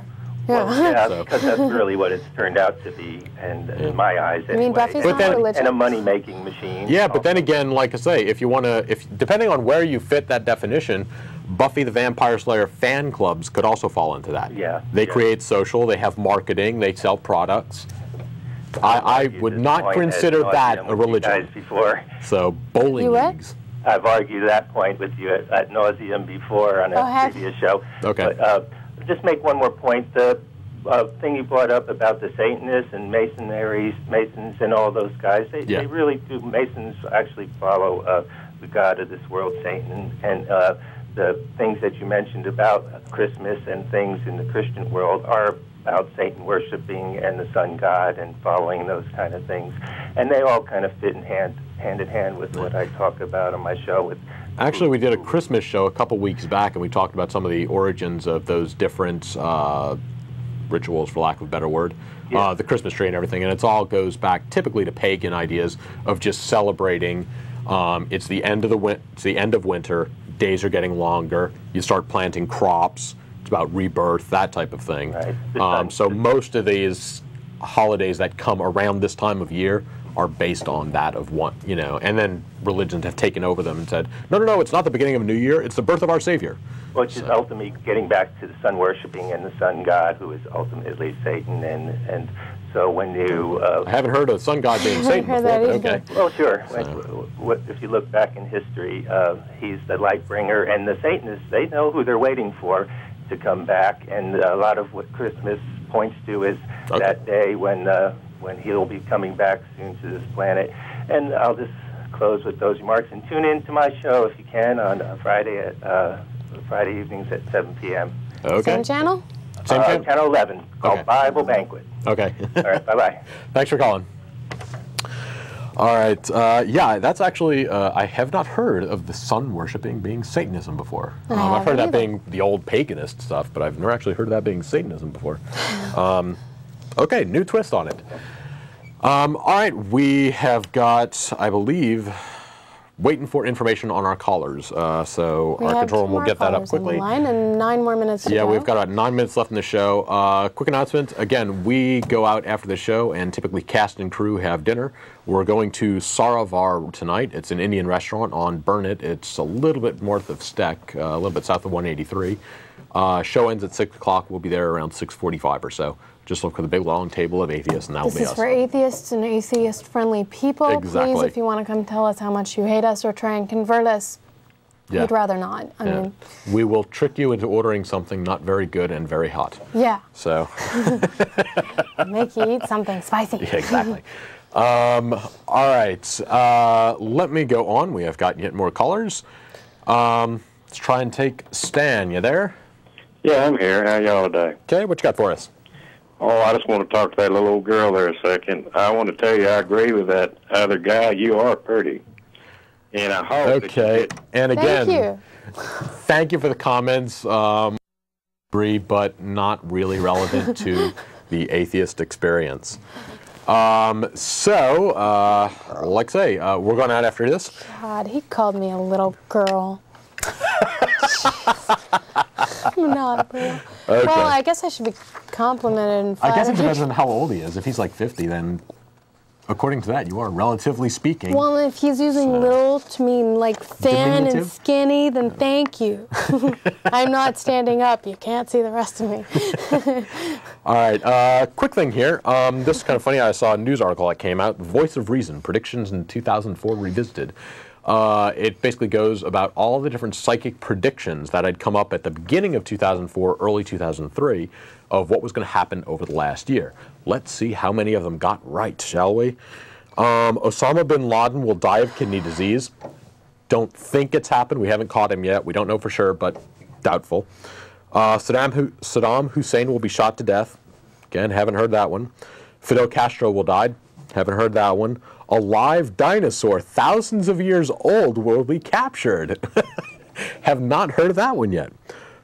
[SPEAKER 10] Well, because that's really what it's turned out to be, and in my eyes, anyway.
[SPEAKER 2] I mean, Buffy's not religion.
[SPEAKER 10] And a money-making machine.
[SPEAKER 1] Yeah, but then again, like I say, if you want to, depending on where you fit that definition, Buffy the Vampire Slayer fan clubs could also fall into that.
[SPEAKER 10] Yeah.
[SPEAKER 1] They create social, they have marketing, they sell products. I would not consider that a religion.
[SPEAKER 10] Before.
[SPEAKER 1] So, bowling leagues.
[SPEAKER 10] I've argued that point with you at nauseum before on a previous show.
[SPEAKER 1] Okay.
[SPEAKER 10] But, just make one more point. thing you brought up about the Satanists and Masons and all those guys, they really do. Masons actually follow the god of this world, Satan, and the things that you mentioned about Christmas and things in the Christian world are about Satan worshiping and the sun god and following those kind of things. And they all kind of fit in hand in hand with what I talk about on my show.
[SPEAKER 1] Actually, we did a Christmas show a couple weeks back, and we talked about some of the origins of those different rituals, for lack of a better word, the Christmas tree and everything. And it all goes back typically to pagan ideas of just celebrating. It's the end of winter. Days are getting longer. You start planting crops. It's about rebirth, that type of thing. Right. So most of these holidays that come around this time of year are based on that of one, and then religions have taken over them and said, no, it's not the beginning of a new year, it's the birth of our Savior.
[SPEAKER 10] Which is ultimately getting back to the sun worshiping and the sun god, who is ultimately Satan. And so when you...
[SPEAKER 1] I haven't heard of the sun god being Satan before, but okay.
[SPEAKER 10] Well, sure. If you look back in history, he's the light bringer, and the Satanists, they know who they're waiting for to come back, and a lot of what Christmas points to is that day when he'll be coming back soon to this planet. And I'll just close with those remarks, and tune in to my show if you can on Friday evenings at 7 p.m.
[SPEAKER 1] Okay.
[SPEAKER 2] Same channel?
[SPEAKER 1] Same channel?
[SPEAKER 10] Channel 11, called Bible Banquet.
[SPEAKER 1] Okay.
[SPEAKER 10] All right, bye-bye.
[SPEAKER 1] Thanks for calling. All right, yeah, that's actually, I have not heard of the sun worshipping being Satanism before. I've heard that being the old paganist stuff, but I've never actually heard of that being Satanism before. Okay, new twist on it. All right, we have got, I believe, waiting for information on our callers. So our control room will get that up quickly.
[SPEAKER 2] Line and 9 more minutes to go.
[SPEAKER 1] We've got about 9 minutes left in the show. Quick announcement. Again, we go out after the show and typically cast and crew have dinner. We're going to Saravar tonight. It's an Indian restaurant on Burnett. It's a little bit north of Steck, a little bit south of 183. Show ends at 6 o'clock. We'll be there around 6:45 or so. Just look for the big long table of atheists, and that'll be us.
[SPEAKER 2] This is for atheists and atheist-friendly people.
[SPEAKER 1] Exactly.
[SPEAKER 2] Please, if you want to come tell us how much you hate us or try and convert us, we'd rather not. I mean,
[SPEAKER 1] we will trick you into ordering something not very good and very hot.
[SPEAKER 2] Yeah.
[SPEAKER 1] So.
[SPEAKER 2] Make you eat something spicy.
[SPEAKER 1] Yeah, exactly. All right. Let me go on. We have got yet more callers. Let's try and take Stan. You there?
[SPEAKER 11] Yeah, I'm here. How y'all today?
[SPEAKER 1] Okay, what you got for us?
[SPEAKER 11] Oh, I just want to talk to that little old girl there a second. I want to tell you I agree with that other guy. You are pretty. And I hope that you get...
[SPEAKER 1] And again,
[SPEAKER 2] thank you.
[SPEAKER 1] Thank you for the comments. Agree, but not really relevant to the atheist experience. Like I say, we're going out after this.
[SPEAKER 2] God, he called me a little girl. I'm not, bro.
[SPEAKER 1] Okay.
[SPEAKER 2] Well, I guess I should be complimented and
[SPEAKER 1] I guess it depends on how old he is. If he's like 50, then according to that, you are relatively speaking.
[SPEAKER 2] Well, if he's using little to mean like thin and skinny, then thank you. I'm not standing up. You can't see the rest of me.
[SPEAKER 1] All right, quick thing here. This is kind of funny. I saw a news article that came out, Voice of Reason, Predictions in 2004 Revisited. It basically goes about all the different psychic predictions that had come up at the beginning of 2004, early 2003, of what was going to happen over the last year. Let's see how many of them got right, shall we? Osama bin Laden will die of kidney disease. Don't think it's happened. We haven't caught him yet. We don't know for sure, but doubtful. Saddam Hussein will be shot to death. Again, haven't heard that one. Fidel Castro will die. Haven't heard that one. A live dinosaur, thousands of years old, will be captured. Have not heard of that one yet.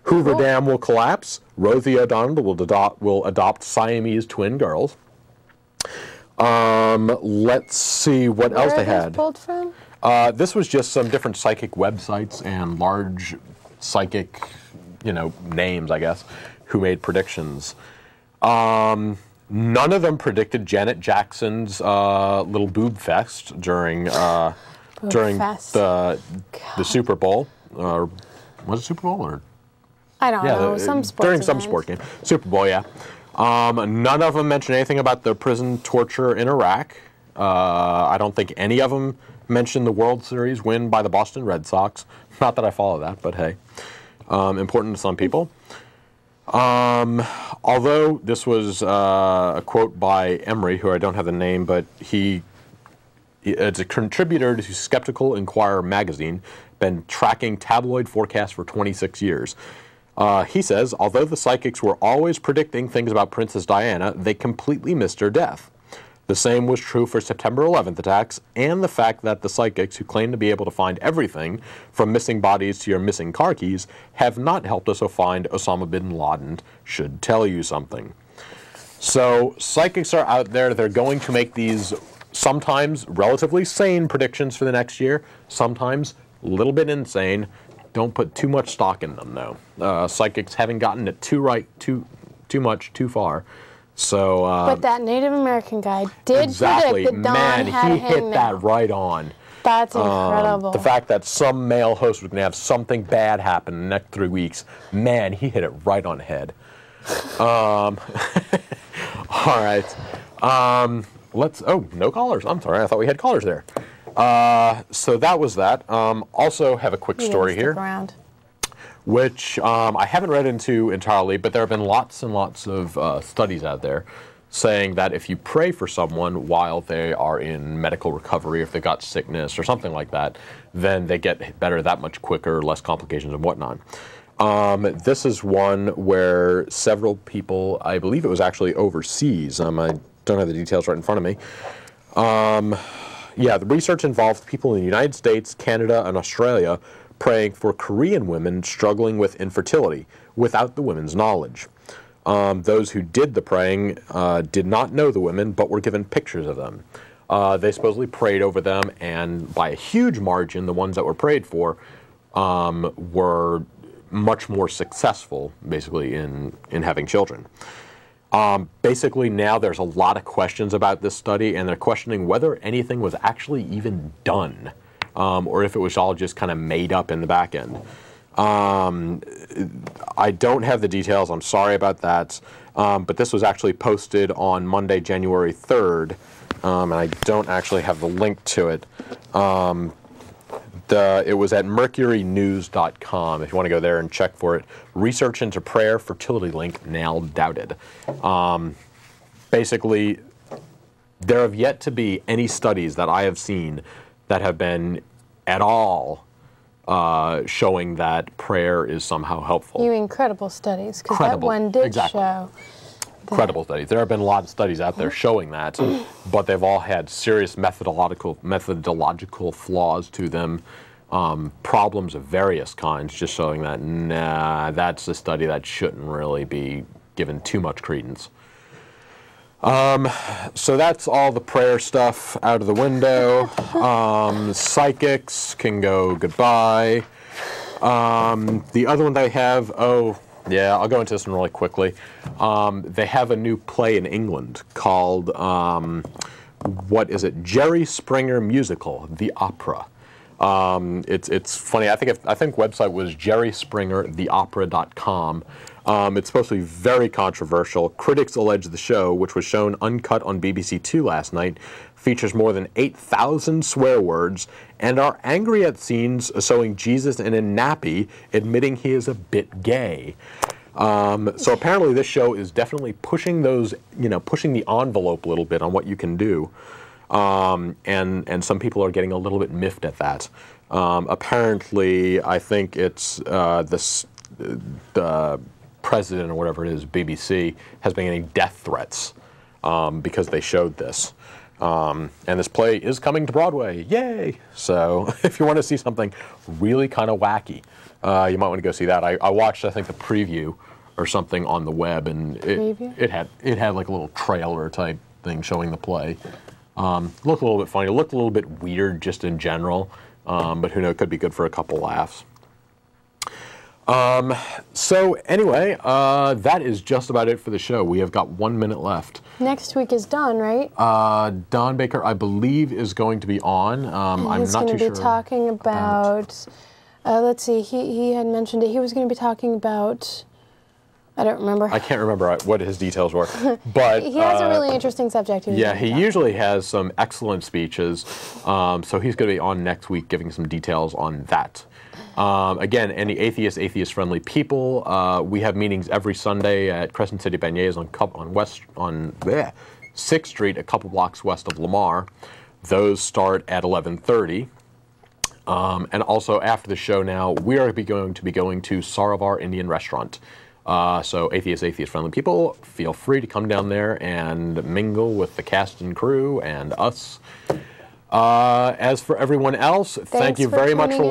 [SPEAKER 1] Hoover Dam will collapse. Rosie O'Donnell will adopt Siamese twin girls. Let's see what else they had.
[SPEAKER 2] Pulled from?
[SPEAKER 1] This was just some different psychic websites and large psychic, names, I guess, who made predictions. None of them predicted Janet Jackson's little boob fest during the Super Bowl. Was it Super Bowl or?
[SPEAKER 2] I don't know. Some sports
[SPEAKER 1] during some sport game. Super Bowl, yeah. None of them mentioned anything about the prison torture in Iraq. I don't think any of them mentioned the World Series win by the Boston Red Sox. Not that I follow that, but hey, important to some people. Although this was a quote by Emery, who I don't have the name, but it's a contributor to Skeptical Inquirer magazine, been tracking tabloid forecasts for 26 years. He says, although the psychics were always predicting things about Princess Diana, they completely missed her death. The same was true for September 11th attacks and the fact that the psychics who claim to be able to find everything from missing bodies to your missing car keys have not helped us find Osama bin Laden should tell you something. So psychics are out there. They're going to make these sometimes relatively sane predictions for the next year, sometimes a little bit insane. Don't put too much stock in them, though. Psychics haven't gotten it too much, too far. So,
[SPEAKER 2] but that Native American guy did
[SPEAKER 1] exactly.
[SPEAKER 2] predict that Dawn had
[SPEAKER 1] he hit that right on.
[SPEAKER 2] That's incredible.
[SPEAKER 1] The fact that some male host was going to have something bad happen in the next 3 weeks, man, he hit it right on the head. All right. Oh, no callers. I'm sorry. I thought we had callers there. So that was that. Also have a quick story here.
[SPEAKER 2] Around.
[SPEAKER 1] Which I haven't read into entirely, but there have been lots and lots of studies out there saying that if you pray for someone while they are in medical recovery, if they've got sickness or something like that, then they get better that much quicker, less complications and whatnot. This is one where several people, I believe it was actually overseas, I don't have the details right in front of me. Yeah, the research involved people in the United States, Canada, and Australia praying for Korean women struggling with infertility without the women's knowledge. Those who did the praying did not know the women, but were given pictures of them. They supposedly prayed over them, and by a huge margin, the ones that were prayed for were much more successful, basically, in having children. Basically, now there's a lot of questions about this study, and they're questioning whether anything was actually even done. Or if it was all just kind of made up in the back end. I don't have the details, I'm sorry about that, but this was actually posted on Monday, January 3rd, and I don't actually have the link to it. It was at mercurynews.com, if you want to go there and check for it. Research into prayer fertility link now doubted. Basically, there have yet to be any studies that I have seen that have been at all showing that prayer is somehow helpful.
[SPEAKER 2] You mean credible studies, because that one did show.
[SPEAKER 1] Credible studies. There have been a lot of studies out there showing that, but they've all had serious methodological flaws to them, problems of various kinds, just showing that, nah, that's a study that shouldn't really be given too much credence. So that's all the prayer stuff out of the window. Psychics can go goodbye. The other one they have, yeah, I'll go into this one really quickly. They have a new play in England called, what is it? Jerry Springer Musical, the Opera. It's funny. I think website was jerryspringertheopera.com. It's supposed to be very controversial. Critics allege the show, which was shown uncut on BBC Two last night, features more than 8,000 swear words and are angry at scenes showing Jesus in a nappy, admitting he is a bit gay. So apparently this show is definitely pushing those, pushing the envelope a little bit on what you can do. And some people are getting a little bit miffed at that. Apparently, I think it's the president or whatever it is, BBC, has been getting death threats because they showed this. And this play is coming to Broadway. Yay! So if you want to see something really kind of wacky, you might want to go see that. I watched, I think, the preview or something on the web, and it had like a little trailer type thing showing the play. Looked a little bit funny. It looked a little bit weird just in general, but who knows, it could be good for a couple laughs. So anyway, that is just about it for the show. We have got 1 minute left.
[SPEAKER 2] Next week is Don, right?
[SPEAKER 1] Don Baker, I believe, is going to be on. I'm not too sure.
[SPEAKER 2] He's going to be talking about, let's see, he had mentioned it. He was going to be talking about, I don't remember.
[SPEAKER 1] I can't remember what his details were. But
[SPEAKER 2] he has a really interesting subject.
[SPEAKER 1] Yeah, he usually has some excellent speeches. So he's going to be on next week giving some details on that. Again, any atheist-friendly people, we have meetings every Sunday at Crescent City Beignets on 6th Street, a couple blocks west of Lamar. Those start at 11:30. And also after the show now, we are going to be going to Saravar Indian Restaurant. So atheist-friendly people, feel free to come down there and mingle with the cast and crew and us. As for everyone else, thank you very much for watching.